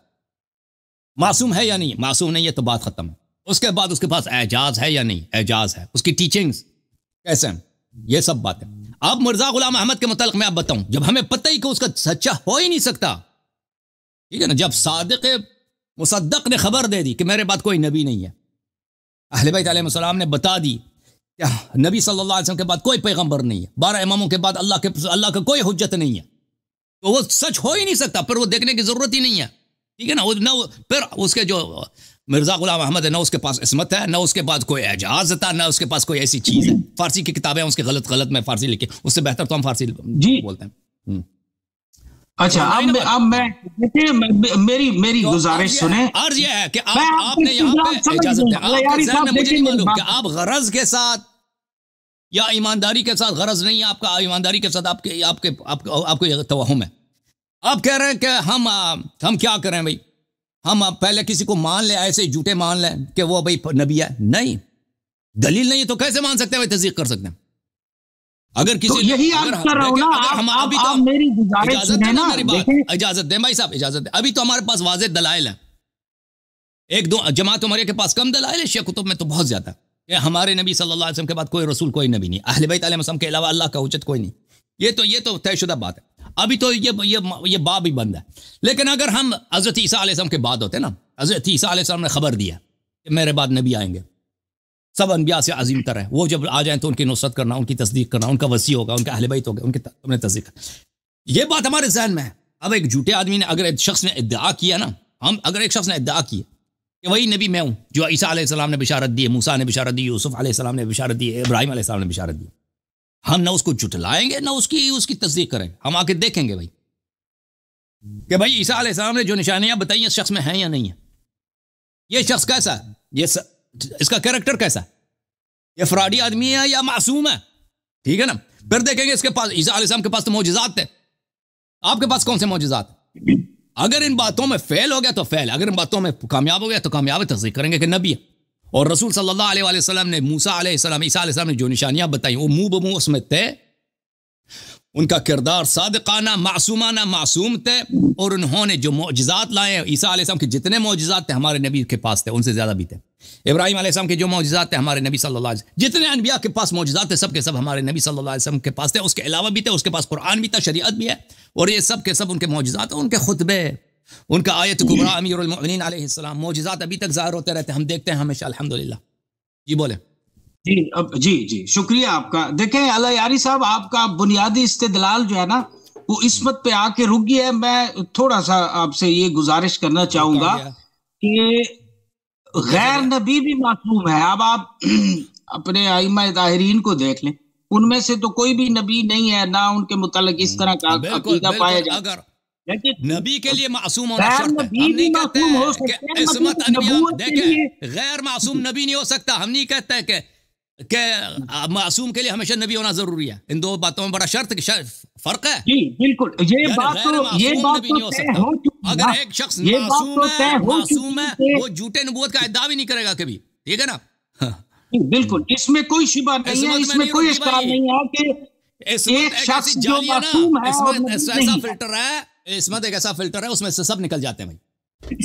معصوم ہے یا نہیں، معصوم نہیں ہے تو بات ختم ہے۔ اس کے بعد اس کے پاس اعجاز ہے یا نہیں، اعجاز ہے، اس کی ٹیچنگز کیسے ہیں، یہ سب باتیں۔ اب مرزا غلام احمد کے متعلق میں آپ بتاؤں، جب ہمیں پتہ ہی کہ اس کا سچا ہو ہی نہیں سکتا، ٹھیک ہے نا، جب صادق مصدق نے خبر دے دی کہ میرے بعد کوئی نبی نہیں ہے، اہل بیت علیہ السلام نے بتا دی کہ نبی صلی اللہ علیہ وسلم کے بعد کوئی پیغمبر نہیں ہے، 12 اماموں کے بعد اللہ کا کوئی حجت نہیں ہے، تو وہ سچ ہو ہی نہیں سکتا، پھر وہ دیکھنے کی ضرورت ہی نہیں ہے، ٹھیک ہے نا۔ پھر اس کے جو مرزا غلام احمد ہے، نہ اس کے پاس عصمت ہے، نہ اس کے پاس کوئی اعجاز تھا، نہ اس کے پاس کوئی ایسی چیز ہے۔ فارسی کی کتابیں اس کی غلط میں فارسی لکھی، اس سے بہتر تو ہم فارسی بولتے ہیں۔ اچھا، اب میری گزارش سنیں، عرض یہ ہے کہ آپ نے یہاں پہ اجازت ہے، آپ کے ذہن میں مجھے نہیں معلوم کہ آپ غرض کے ساتھ یا ایمانداری کے ساتھ، غرض نہیں ہے آپ کا، ایمانداری کے ساتھ آپ کو یہ توہم ہے، آپ کہہ رہے ہیں کہ ہم کیا کریں بھائی، ہم پہلے کسی کو مان لیں، ایسے جھوٹے مان لیں کہ وہ بھائی نبی ہے، نہیں، دلیل نہیں ہے تو کیسے مان سکتے ہیں بھائی، تصدیق کر سکتے ہیں؟ اگر کسی یہی عرض کر رہا ہوں نا، آپ میری گزارش سنیں نا، اجازت دیں بھائی صاحب، اجازت دیں، ابھی تو ہمارے پاس واضح دلائل ہیں، ایک دو جماعت عمریہ کے پاس کم دلائل ہے، شیعہ کتب میں تو بہت زیادہ، کہ ہمارے نبی صلی اللہ علیہ وسلم کے بعد کوئی رسول، کوئی نبی نہیں، اہل بیت علیہ السلام کے علاوہ اللہ کا حجت کوئی نہیں، یہ تو طے شدہ بات ہے. ابھی تو یہ باب ہی بند ہے. لیکن اگر ہم حضرت عیسیٰ علیہ السلام کے بعد ہوتے نا, حضرت عیسیٰ علیہ السلام نے خبر دیا کہ میرے بعد نبی آئیں گے, سب انبیاء سے عظیم تر ہے, وہ جب آ جائیں تو ان کی نصرت کرنا, ان کی تصدیق کرنا, ان کا وصی ہوگا, ان کا اہل بیت ہوگا, ان کی تم نے تصدیق کرنا. یہ بات ہمارے ذہن میں ہے. اب ایک جھوٹے آدمی نے, اگر ایک شخص نے ادعا کیا نا, اگر ایک شخص نے ادعا کیا کہ وہی نبی میں ہوں جو عیسیٰ علیہ السلام نے بشارت دی ہے, موسیٰ نے بشارت دی, یوسف علیہ السلام نے بشارت دی, ابراہیم علیہ السلام نے بشارت دی, ہم نہ اس کو جھٹلائیں گے نہ اس کی تصدیق کریں گے. ہم آ کے دیکھیں گے بھائی کہ بھائی عیسیٰ علیہ السلام نے جو نشانیاں بتائی اس شخص میں ہیں یا نہیں ہیں, یہ شخص کیسا ہے, اس کا کیریکٹر کیسا ہے, یہ فراڈی آدمی ہے یا معصوم ہے. ٹھیک ہے نا. پھر دیکھیں گے اس کے پاس, عیسیٰ علیہ السلام کے پاس تو معجزات تھے, آپ کے پاس کون سے معجزات ہیں؟ اگر ان باتوں میں فیل ہو گیا تو فیل, اگر ان باتوں میں کامیاب ہو گیا تو کامیاب, تصدیق کریں گے کہ نبی ہے. اور رسول صلی اللہ علیہ وسلم نے موسیٰ علیہ السلام, عیسیٰ علیہ السلام نے جو نشانیاں بتائیں وہ منہ بمنہ اس میں تھے, ان کا کردار صادقانہ معصومانہ معصوم تھے, اور انہوں نے جو معجزات لائے عیسیٰ علیہ السلام کے جتنے معجزات تھے ہمارے نبی کے پاس تھے, ان سے زیادہ بھی تھے. ابراہیم علیہ السلام کے جو معجزات تھے ہمارے نبی صلی اللہ علیہ وسلم, جتنے انبیاء کے پاس معجزات تھے سب کے سب ہمارے نبی صلی اللہ علیہ وسلم کے پاس تھے. اس کے علاوہ بھی تھے, اس کے پاس قرآن بھی تھا, شریعت بھی ہے, اور یہ سب کے سب ان کے معجزات, ان کے خطبے, ان کا آیت کبریٰ امیر المؤمنین علیہ السلام, معجزات ابھی تک ظاہر ہوتے رہتے ہیں, ہم دیکھتے ہیں ہمیشہ الحمدللہ. جی بولیں. جی شکریہ آپ کا. دیکھیں اللہ یاری صاحب, آپ کا بنیادی استدلال جو ہے نا وہ عصمت پہ آ کے رک گیا ہے. میں تھوڑا سا آپ سے یہ گزارش کرنا چاہوں گا کہ غیر نبی بھی معصوم ہے. اب آپ اپنے ائمہ طاہرین کو دیکھ لیں, ان میں سے تو کوئی بھی نبی نہیں ہے, نہ ان کے متعلق اس طرح کا عقیدہ پایا جاتا ہے. نبی کے لیے معصوم ہونا شرط ہے. ہم نہیں کہتے کہ عصمت انبیاء, دیکھیں غیر معصوم نبی نہیں ہو سکتا. ہم نہیں کہتے کہ معصوم کے لیے ہمیشہ نبی ہونا ضروری ہے. ان دو باتوں میں بڑا فرق ہے. جی بالکل, یہ بات نبی نہیں ہو سکتا. اگر ایک شخص معصوم ہے وہ جھوٹے نبوت کا ادعا بھی نہیں کرے گا کبھی. ٹھیک ہے نا. بالکل, اس میں کوئی شبہ نہیں ہے, اس میں کوئی اشکال نہیں ہے کہ ایک شخص جو معصوم ہے ایسا فلٹر ہے, عصمت ایک ایسا فلٹر ہے اس میں سے سب نکل جاتے ہیں بھائی,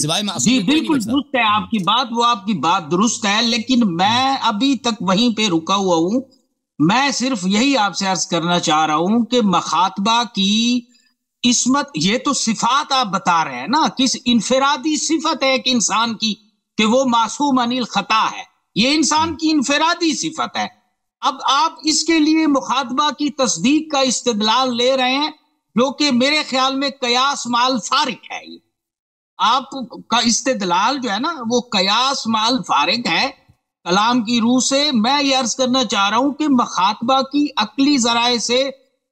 سوائے معصوم. جی بالکل درست ہے آپ کی بات, وہ آپ کی بات درست ہے, لیکن میں ابھی تک وہیں پہ رکا ہوا ہوں. میں صرف یہی آپ سے عرض کرنا چاہ رہا ہوں کہ مخاطبہ کی عصمت, یہ تو صفات آپ بتا رہے ہیں نا, کس انفرادی صفت ہے ایک انسان کی کہ وہ معصوم عن الخطا ہے, یہ انسان کی انفرادی صفت ہے. اب آپ اس کے لیے مخاطبہ کی تصدیق کا استدلال لے رہے ہیں جو کہ میرے خیال میں قیاس مال فارق ہے. یہ آپ کا استدلال جو ہے نا وہ قیاس مال فارق ہے کلام کی روح سے. میں یہ عرض کرنا چاہ رہا ہوں کہ مخاطبہ کی عقلی ذرائع سے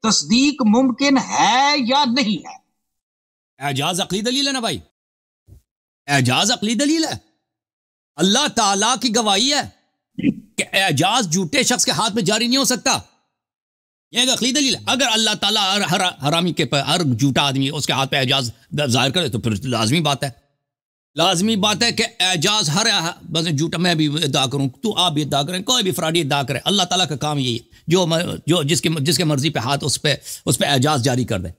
تصدیق ممکن ہے یا نہیں ہے. اعجاز عقلی دلیل ہے نا بھائی, اعجاز عقلی دلیل ہے. اللہ تعالیٰ کی گواہی ہے کہ اعجاز جھوٹے شخص کے ہاتھ میں جاری نہیں ہو سکتا. یہ ایک عقلی دلیل ہے. اگر اللہ تعالیٰ ہر حرامی کے ہر جھوٹا آدمی اس کے ہاتھ پہ اعجاز ظاہر کرے تو پھر لازمی بات ہے کہ اعجاز ہر بس جھوٹا, میں بھی ادعا کروں, تو آپ بھی ادعا کریں, کوئی بھی فراڈی ادعا کرے, اللہ تعالیٰ کا کام یہی ہے جو جس کے مرضی پہ ہاتھ اس پہ اعجاز جاری کر دے,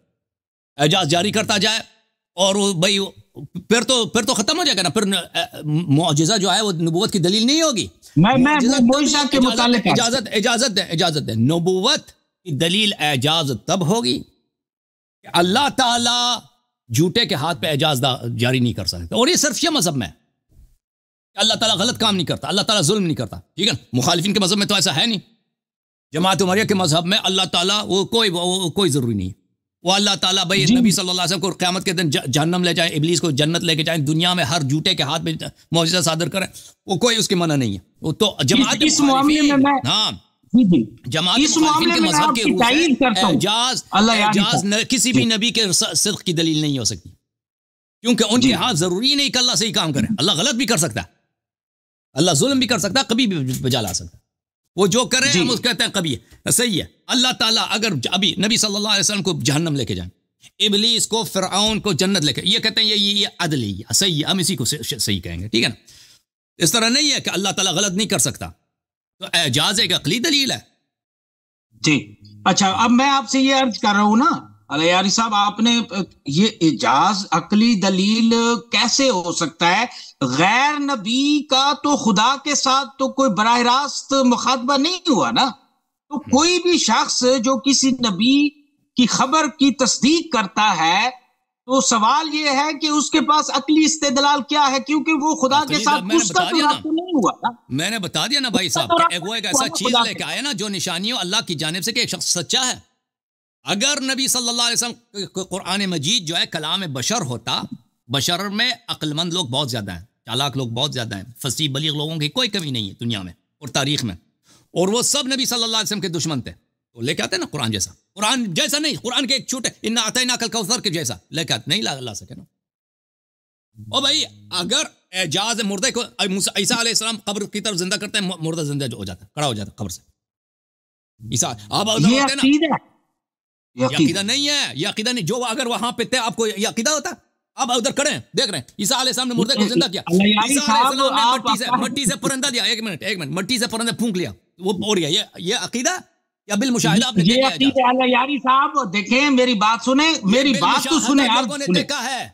اعجاز جاری کرتا جائے, اور بھائی پھر تو ختم ہو جائے گا نا. پھر معجزہ جو ہے وہ نبوت کی دلیل نہیں ہوگی. اجازت دے. نبوت کی دلیل اعجاز تب ہوگی کہ اللہ تعالیٰ جھوٹے کے ہاتھ پہ اعجاز جاری نہیں کر سکتا. اور یہ صرف یہ مذہب میں کہ اللہ تعالیٰ غلط کام نہیں کرتا, اللہ تعالیٰ ظلم نہیں کرتا. ٹھیک ہے, مخالفین کے مذہب میں تو ایسا ہے نہیں. جماعت عمریہ کے مذہب میں اللہ تعالیٰ وہ کوئی ضروری نہیں. وہ اللہ تعالیٰ بھائی نبی صلی اللہ علیہ وسلم کو قیامت کے دن جہنم لے جائے, ابلیس کو جنت لے کے جائیں, دنیا میں ہر جھوٹے کے ہاتھ میں معجزہ صادر کریں, وہ کوئی اس کی منع نہیں ہے. وہ تو جماعت مخالفین کے مذہب کے روح اعجاز کسی بھی نبی کے صدق کی دلیل نہیں ہو سکتی, کیونکہ ان کے ہاتھ ضروری نہیں کہ اللہ صحیح کام کرے. اللہ غلط بھی کر سکتا ہے, اللہ ظلم بھی کر سکتا ہے, کبھی بھی بجا لا سکتا ہے. وہ جو کرے ہم اس کہتے ہیں کبھی صحیح ہے. اللہ تعالیٰ اگر ابھی نبی صلی اللہ علیہ وسلم کو جہنم لے کے جائیں, ابلیس کو فرعون کو جنت لے کے, یہ کہتے ہیں یہ عدل ہی ہے, صحیح ہے, ہم اسی کو صحیح کہیں گے. ٹھیک ہے نا. اس طرح نہیں ہے کہ اللہ تعالیٰ غلط نہیں کر سکتا. تو اعجاز ایک عقلی دلیل ہے. جی اچھا, اب میں آپ سے یہ عرض کر رہا ہوں نا علیاری صاحب, آپ نے یہ اعجاز عقلی دلیل کیسے ہو سکتا ہے؟ غیر نبی کا تو خدا کے ساتھ تو کوئی براہ راست مخاطبہ نہیں ہوا نا. تو کوئی بھی شخص جو کسی نبی کی خبر کی تصدیق کرتا ہے تو سوال یہ ہے کہ اس کے پاس عقلی استدلال کیا ہے، کیونکہ وہ خدا کے ساتھ اس کا تو رابطہ نہیں ہوا نا. میں نے بتا دیا نا بھائی صاحب کہ وہ ایک ایسا چیز لے کے آیا نا جو نشانیوں اللہ کی جانب سے کہ ایک شخص سچا ہے. اگر نبی صلی اللہ علیہ وسلم قرآن مجید جو ہے کلام بشر ہوتا، بشر میں عقل مند لوگ بہت زیادہ ہیں، چالاک لوگ بہت زیادہ ہیں، فصیح بلیغ لوگوں کی کوئی کمی نہیں ہے دنیا میں اور تاریخ میں، اور وہ سب نبی صلی اللہ علیہ وسلم کے دشمن تھے. تو لے کے آتے نا قرآن جیسا، قرآن جیسا نہیں، قرآن کے ایک چھوٹے انا اعطیناک الکوثر کے جیسا لے کے آتے نہیں لا سکے نا. او بھائی اگر اعجاز مردے کو عیسیٰ علیہ السلام قبر کی طرف زندہ کرتے ہیں، مردہ زندہ ہو جاتا ہے، کھڑا ہو جاتا ہے قبر سے. عیسیٰ آپ ادھر ہوتے نا، یہ عقیدہ نہیں ہے، یہ عقیدہ نہیں. جو اگر وہاں پہ تھے آپ کو یہ عقیدہ ہوتا. آپ ادھر کھڑے ہیں دیکھ رہے ہیں عیسیٰ علیہ السلام نے مردے کو زندہ کیا، عیسیٰ علیہ السلام نے مٹی سے پرندہ لیا، ایک منٹ مٹی سے پرندہ پھونک لیا، وہ اڑ گیا. یہ عقیدہ یا بالمشاہدہ آپ نے دیکھا ہے؟ یہ اللہ یاری صاحب دیکھیں میری بات سنیں، میری بات تو سنیں. لوگوں نے دیکھا ہے،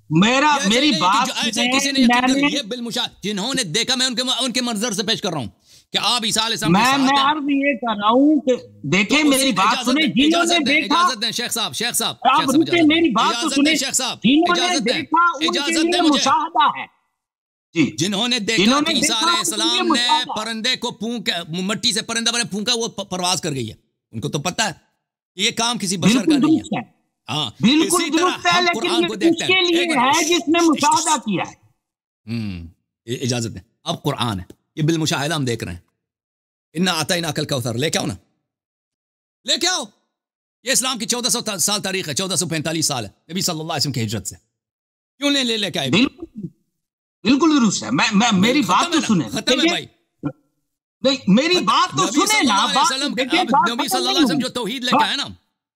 میری بات کسی نے یہ بالمشاہدہ جنہوں نے دیکھا، میں ان کے منظر سے پیش کر رہا ہوں کہ آپ عیسیٰ علیہ السلام کے ساتھ ہیں. میں عرض یہ کر رہا ہوں کہ دیکھیں میری بات سنیں، جنہوں نے دیکھا، اجازت دیں شیخ صاحب آپ رکیں میری بات تو سنیں، شیخ صاحب جنہوں نے دیکھا ان کے لیے مشاہدہ ہے. جنہوں نے دیکھا کہ عیسیٰ علیہ السلام نے پرندے کو مٹی سے پرندہ بنے پھونکا، وہ پرواز کر گئی ہے. ان کو تو پتا ہے یہ کام کسی بشر کا نہیں ہے. ہاں بالکل درست ہے، لیکن اس کے لیے ہے جس نے مشاہدہ کیا ہے. اجازت دیں، اب قرآن ہے، یہ بالمشاہدہ ہم دیکھ رہے ہیں. انا اعطیناک الکوثر لے کے آؤ نا، لے کے آؤ. یہ اسلام کی 1400 سال تاریخ ہے، 1445 سال ہے نبی صلی اللہ علیہ وسلم کی ہجرت سے. کیوں نہیں لے کے آئے؟ بالکل درست ہے. میں میری بات تو سنیں، ختم ہے بھائی، میری بات تو سنیں نا. نبی صلی اللہ علیہ وسلم جو توحید لے کے آئے نا،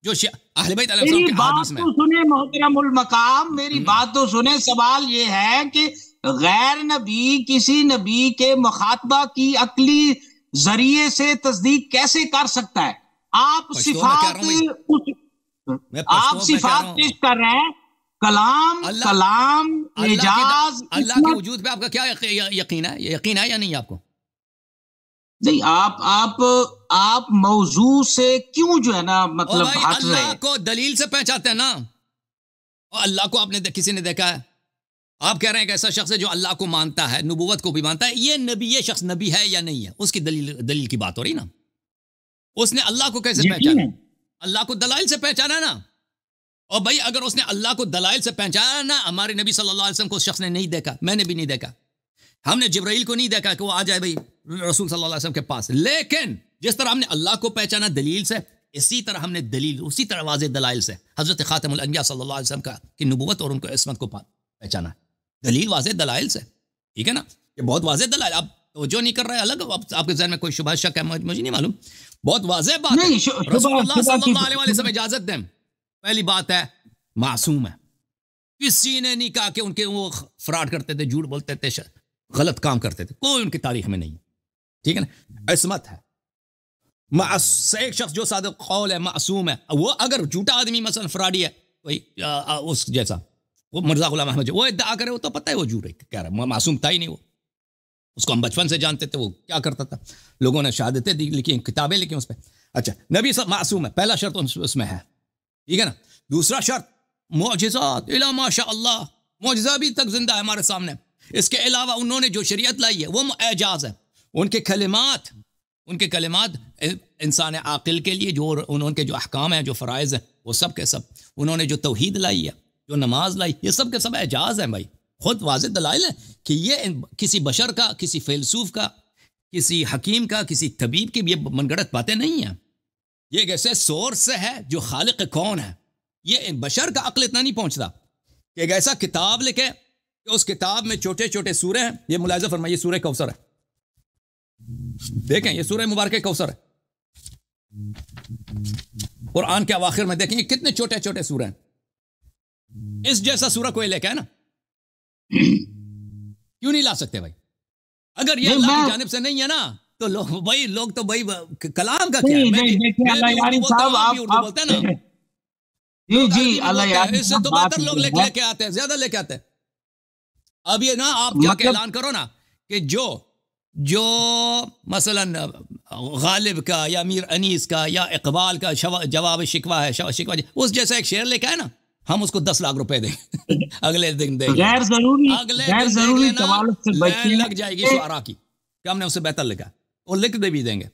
جو اہل بیت علیہ السلام کے احادیث میں. میری بات تو سنیں محترم المقام، میری بات تو سنیں. سوال یہ ہے کہ غیر نبی کسی نبی کے مخاطبہ کی عقلی ذریعے سے تصدیق کیسے کر سکتا ہے؟ آپ صفات پیش کر رہے ہیں، کلام اعجاز. اللہ کے وجود پہ آپ کا کیا یقین ہے؟ یہ یقین ہے یا نہیں آپ کو؟ نہیں، آپ موضوع سے کیوں جو ہے نا مطلب ہٹ رہے ہیں؟ اللہ کو دلیل سے پہچانتے ہیں نا. اور اللہ کو آپ نے کسی نے دیکھا ہے؟ آپ کہہ رہے ہیں کہ ایسا شخص ہے جو اللہ کو مانتا ہے، نبوت کو بھی مانتا ہے، یہ شخص نبی ہے یا نہیں ہے؟ اس کی دلیل کی بات ہو رہی نا. اس نے اللہ کو کیسے پہچانا؟ اللہ کو دلائل سے پہچانا نا. اور بھائی اگر اس نے اللہ کو دلائل سے پہچانا نا، ہمارے نبی صلی اللہ علیہ وسلم کو اس شخص نے نہیں دیکھا، میں نے بھی نہیں دیکھا، ہم نے جبرائیل کو نہیں دیکھا کہ وہ آ جائے بھائی رسول صلی اللہ علیہ وسلم کے پاس. لیکن جس طرح ہم نے اللہ کو پہچانا دلیل سے، اسی طرح ہم نے اسی طرح واضح دلائل سے حضرت خاتم الانبیاء صلی اللہ علیہ وسلم کی نبوت اور ان کو عصمت کو پہچانا. دلیل واضح دلائل سے، ٹھیک ہے نا. یہ بہت واضح دلائل، آپ توجہ نہیں کر رہے. الگ آپ کے ذہن میں کوئی شبہ شک ہے، مجھے نہیں معلوم. بہت واضح بات ہے. رسول اللہ صلی اللہ علیہ وسلم اجازت دیں. پہلی بات ہے معصوم ہے، کسی نے نہیں کہا کہ ان کے وہ فراڈ کرتے تھے، جھوٹ بولتے تھے، غلط کام کرتے تھے، کوئی ان کی تاریخ میں نہیں. ٹھیک ہے نا. عصمت ہے. ایک شخص جو صادق قول ہے، معصوم ہے. وہ اگر جھوٹا آدمی مثلا فراڈی ہے، کوئی اس جیسا وہ مرزا غلام احمد وہ ادعا کرے، وہ تو پتہ ہے وہ جھوٹ ہے کہہ رہا ہے، معصوم تھا ہی نہیں. وہ اس کو ہم بچپن سے جانتے تھے، وہ کیا کرتا تھا. لوگوں نے شہادتیں لکھی، کتابیں لکھی اس پہ. اچھا، نبی صاحب معصوم ہے، پہلا شرط اس میں ہے. ٹھیک ہے نا. دوسرا شرط معجزات الا ماشاء اللہ، معجزہ بھی تک زندہ ہے ہمارے سامنے. اس کے علاوہ انہوں نے جو شریعت لائی ہے وہ اعجاز ہے. ان کے کلمات انسان عاقل کے لیے جو ان کے جو احکام ہیں، جو فرائض ہیں، وہ سب کے سب. انہوں نے جو توحید لائی ہے، جو نماز لائی، یہ سب کے سب اعجاز ہیں بھائی. خود واضح دلائل ہے کہ یہ کسی بشر کا، کسی فیلسوف کا، کسی حکیم کا، کسی طبیب کی بھی یہ من گھڑت باتیں نہیں ہیں. یہ ایک ایسے سورس سے ہے جو خالق کون ہے. یہ بشر کا عقل اتنا نہیں پہنچتا کہ ایک ایسا کتاب لکھے کہ اس کتاب میں چھوٹے چھوٹے سورے ہیں. یہ ملاحظہ فرمائیے، سورہ کوثر ہے، دیکھیں یہ سورہ مبارکہ کوثر ہے. قرآن کے اواخر میں دیکھیں کتنے چھوٹے چھوٹے سورے ہیں. اس جیسا سورہ کوئی لے کے ہے نا، کیوں نہیں لا سکتے بھائی؟ اگر یہ اللہ کی جانب سے نہیں ہے نا تو لوگ تو بھائی کلام کا کیا ہے. جی اللہ، اس سے تو بہتر لوگ لے کے آتے ہیں، زیادہ لے کے آتے ہیں. اب یہ نا آپ جا کے اعلان کرو نا کہ جو مثلا غالب کا یا میر انیس کا یا اقبال کا جواب شکوہ ہے، شکوہ اس جیسا ایک شعر لے کے آئے نا، ہم اس کو 10 لاکھ روپے دیں اگلے دن دیں گے، غیر ضروری لگ جائے گی شعراء کی کہ ہم نے اسے بہتر لکھا، اور لکھ دے بھی دیں گے۔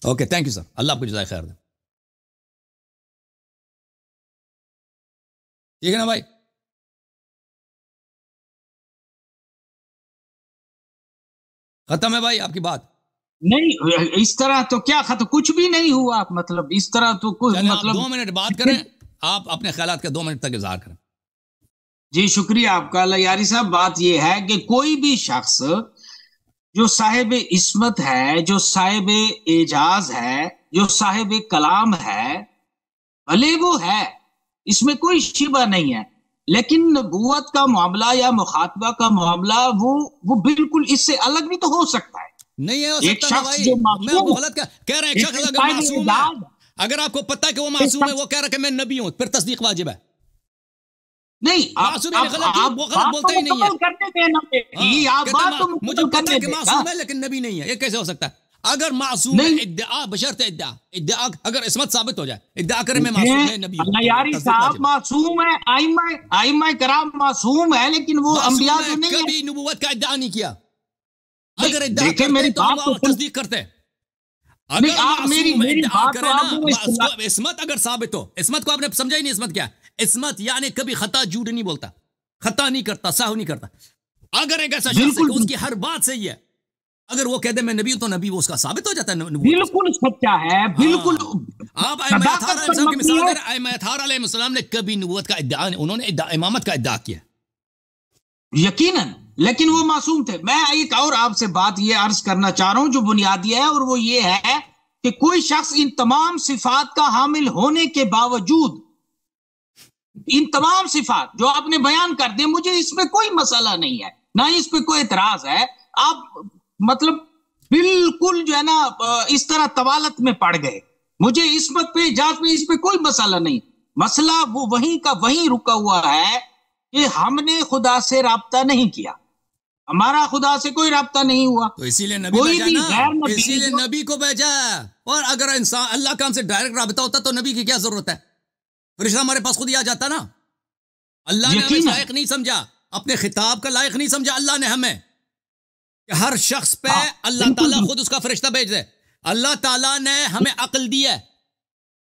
اوکے، تھینک یو سر، اللہ آپ کو جزائے خیر دے۔ ٹھیک ہے نا بھائی؟ ختم ہے بھائی آپ کی بات؟ نہیں، اس طرح تو کیا ختم، کچھ بھی نہیں ہوا، مطلب اس طرح تو کچھ، مطلب 2 منٹ بات کریں، آپ اپنے خیالات کا 2 منٹ تک اظہار کریں۔ جی شکریہ آپ کا یاری صاحب۔ بات یہ ہے کہ کوئی بھی شخص جو صاحب عصمت ہے، جو صاحب اعجاز ہے، جو صاحب کلام ہے، بھلے وہ ہے، اس میں کوئی شبہ نہیں ہے، لیکن نبوت کا معاملہ یا مخاطبہ کا معاملہ وہ بالکل اس سے الگ بھی تو ہو سکتا ہے۔ نہیں ہو سکتا بھائی، میں وہ غلط کہہ رہا ہوں، ایک شخص اگر معصوم ہے، اگر آپ کو پتا ہے کہ وہ معصوم ہے، وہ کہہ رہا ہے کہ میں نبی ہوں، پھر تصدیق واجب ہے۔ نہیں، وہ غلط بولتا ہی نہیں ہے، مجھے پتا ہے کہ معصوم ہے لیکن نبی نہیں ہے، یہ کیسے ہو سکتا ہے؟ اگر معصوم ہے، ادعا بشرط ادعا اگر عصمت ثابت ہو جائے، ادعا کرے میں معصوم ہے، نبی ہوں، یاری صاحب معصوم ہے، ائمہ کرام معصوم ہے، لیکن وہ انبیاء تو نہیں ہے، کبھی نبوت کا ادعا نہیں کیا۔ اگر ادعا کرتے تو وہ تصدیق کرتے، اگر معصوم ادعا کرے نا، عصمت اگر ثابت ہو، عصمت کو آپ نے سمجھا ہی نہیں، عصمت کیا ہے؟ عصمت یعنی کبھی خطا جھوٹ نہیں بولتا، خطا نہیں کرتا، سہو نہیں کرتا۔ اگر ایک ایسا شخص ہے کہ اس کی ہر بات صحیح ہے، اگر وہ کہہ دے میں نبی ہوں تو نبی وہ اس کا ثابت ہو جاتا ہے، بالکل سچا ہے، بالکل۔ آپ ائمہ اطہار علیہ السلام کی مثال دے رہے ہیں، ائمہ اطہار علیہ السلام نے کبھی نبوت کا ادعا، انہوں نے امامت کا ادعا کیا یقیناً، لیکن وہ معصوم تھے۔ میں ایک اور آپ سے بات یہ عرض کرنا چاہ رہا ہوں جو بنیادی ہے، اور وہ یہ ہے کہ کوئی شخص ان تمام صفات کا حامل ہونے کے باوجود، ان تمام صفات جو آپ نے بیان کر دی، مجھے اس میں کوئی مسئلہ نہیں ہے، نہ اس پہ کوئی اعتراض ہے، آپ مطلب بالکل جو ہے نا اس طرح طوالت میں پڑ گئے، مجھے عصمت پہ، اعجاز پہ، اس پہ کوئی مسئلہ نہیں۔ مسئلہ وہ وہیں کا وہیں رکا ہوا ہے کہ ہم نے خدا سے رابطہ نہیں کیا، ہمارا خدا سے کوئی رابطہ نہیں ہوا، تو اسی لیے نبی بھیجا نا، اسی لیے نبی کو بھیجا۔ اور اگر انسان اللہ کا ہم سے ڈائریکٹ رابطہ ہوتا تو نبی کی کیا ضرورت ہے؟ فرشتہ ہمارے پاس خود ہی آ جاتا نا۔ اللہ نے ہمیں لائق نہیں سمجھا، اپنے خطاب کا لائق نہیں سمجھا اللہ نے ہمیں، کہ ہر شخص پہ اللہ تعالیٰ خود اس کا فرشتہ بھیج دے۔ اللہ تعالیٰ نے ہمیں عقل دی ہے،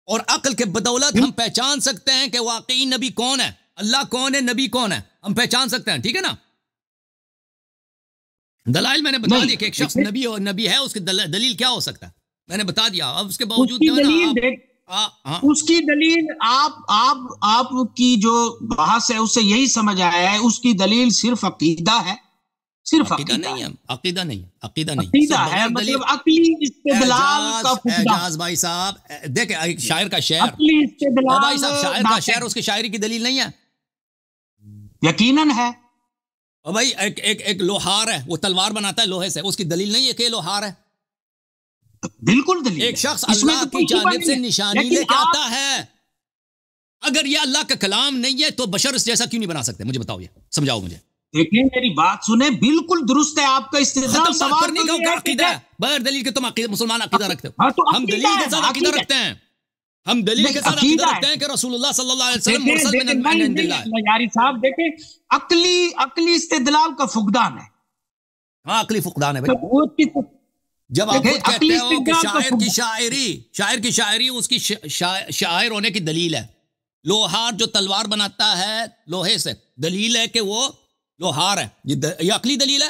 اور عقل کے بدولت ہم پہچان سکتے ہیں کہ واقعی نبی کون ہے، اللہ کون ہے، نبی کون ہے، ہم پہچان سکتے ہیں، ٹھیک ہے نا؟ دلائل میں نے بتا دیا کہ ایک شخص نبی ہے، اس کی دلیل کیا ہو سکتا ہے، میں نے بتا دیا۔ اب اس کے باوجود اس کی دلیل آپ کی جو بحث ہے اس سے یہی سمجھ آیا ہے، اس کی دلیل صرف عقیدہ ہے، صرف عقیدہ نہیں ہے، عقیدہ نہیں ہے، مطلب عقلی استدلال کا اعجاز۔ بھائی صاحب دیکھیں، ایک شاعر کا شعر، بھائی صاحب شاعر کا شعر اس کی شاعری کی دلیل نہیں ہے؟ یقیناً ہے۔ اور بھائی ایک لوہار ہے، وہ تلوار بناتا ہے لوہے سے، اس کی دلیل نہیں ہے کہ لوہار ہے؟ بالکل دلیل۔ ایک شخص اللہ کی جانب سے نشانی لے کے آتا ہے، اگر یہ اللہ کا کلام نہیں ہے تو بشر اس جیسا کیوں نہیں بنا سکتے؟ مجھے بتاؤ، یہ سمجھاؤ مجھے۔ دیکھیں میری بات سنیں، بالکل درست ہے آپ کا استدلال، سوال نہیں کا عقیدہ ہے، بغیر دلیل کے تم مسلمان عقیدہ رکھتے ہو، ہم دلیل کے ساتھ عقیدہ رکھتے ہیں، ہم دلیل کے ساتھ عقیدہ رکھتے ہیں کہ رسول اللہ صلی اللہ علیہ وسلم مرسل من عند اللہ ہے۔ یاری صاحب دیکھیں، عقلی استدلال کا فقدان ہے۔ ہاں عقلی فقدان ہے بھائی۔ جب آپ خود کہتے ہو کہ شاعر کی شاعری اس کی شاعر ہونے کی دلیل ہے، لوہار جو تلوار بناتا ہے لوہے سے، دلیل ہے کہ وہ لوہار ہے، یہ عقلی دلیل ہے،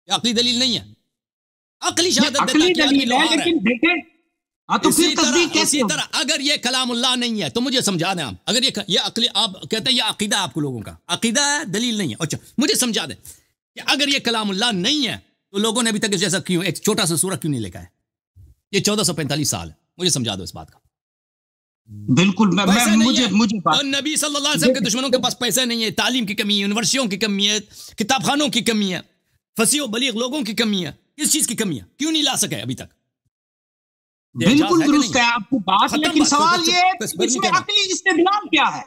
یہ عقلی دلیل نہیں ہے، عقلی شہادت دیتا ہے کہ آدمی لوہار ہے۔ اسی طرح اگر یہ کلام اللہ نہیں ہے تو مجھے سمجھا دیں آپ، اگر یہ عقلی، آپ کہتے ہیں یہ عقیدہ آپ کو لوگوں کا عقیدہ ہے، دلیل نہیں ہے، اچھا مجھے سمجھا دیں کہ اگر یہ کلام اللہ نہیں ہے تو لوگوں نے ابھی تک جیسا کیوں ایک چھوٹا سا سورہ کیوں نہیں لکھا ہے؟ یہ 1445 سال ہے، مجھے سمجھا دو اس بات کا۔ بالکل مجھے اور نبی صلی اللہ علیہ وسلم کے دشمنوں کے پاس پیسے نہیں ہے، تعلیم کی کمی ہے، یونیورسٹیوں کی کمی ہے، کتاب خانوں کی کمی ہے، فصیح و بلیغ لوگوں کی کمی ہے، کس چیز کی کمی ہے؟ کیوں نہیں لا سکے ابھی تک؟ بالکل درست ہے آپ کی بات، لیکن سوال یہ ہے اس میں عقلی استدلال کیا ہے؟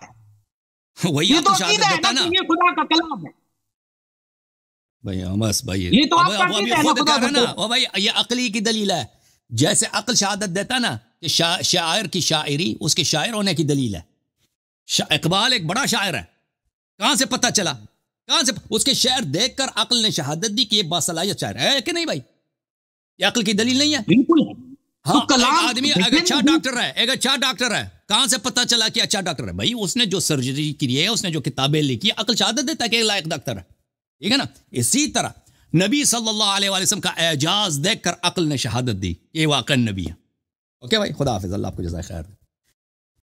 وہی یہ تو عقیدہ ہے نا کہ یہ خدا کا کلام ہے۔ بھائی بس بھائی یہ تو آپ خود کہہ رہے نا وہ بھائی یہ عقلی کی دلیل ہے. جیسے عقل شہادت دیتا نا کہ شاعر کی شاعری اس کے شاعر ہونے کی دلیل ہے. اقبال ایک بڑا شاعر ہے, کہاں سے پتہ چلا؟ کہاں سے؟ اس کے شعر دیکھ کر عقل نے شہادت دی کہ یہ باصلاحیت شاعر ہے کہ نہیں بھائی؟ یہ عقل کی دلیل نہیں ہے؟ بالکل. ہاں آدمی اگر اچھا ڈاکٹر ہے, ایک اچھا ڈاکٹر ہے, کہاں سے پتہ چلا کہ اچھا ڈاکٹر ہے؟ بھائی اس نے جو سرجری کی ہے, اس نے جو کتابیں لکھی, عقل شہادت دیتا ہے کہ لائق ڈاکٹر ہے. ٹھیک ہے نا؟ اسی طرح نبی صلی اللہ علیہ وسلم کا اعجاز دیکھ کر عقل نے شہادت دی کہ یہ واقعا نبی ہے. اوکے بھائی, خدا حافظ, اللہ آپ کو جزائے خیر.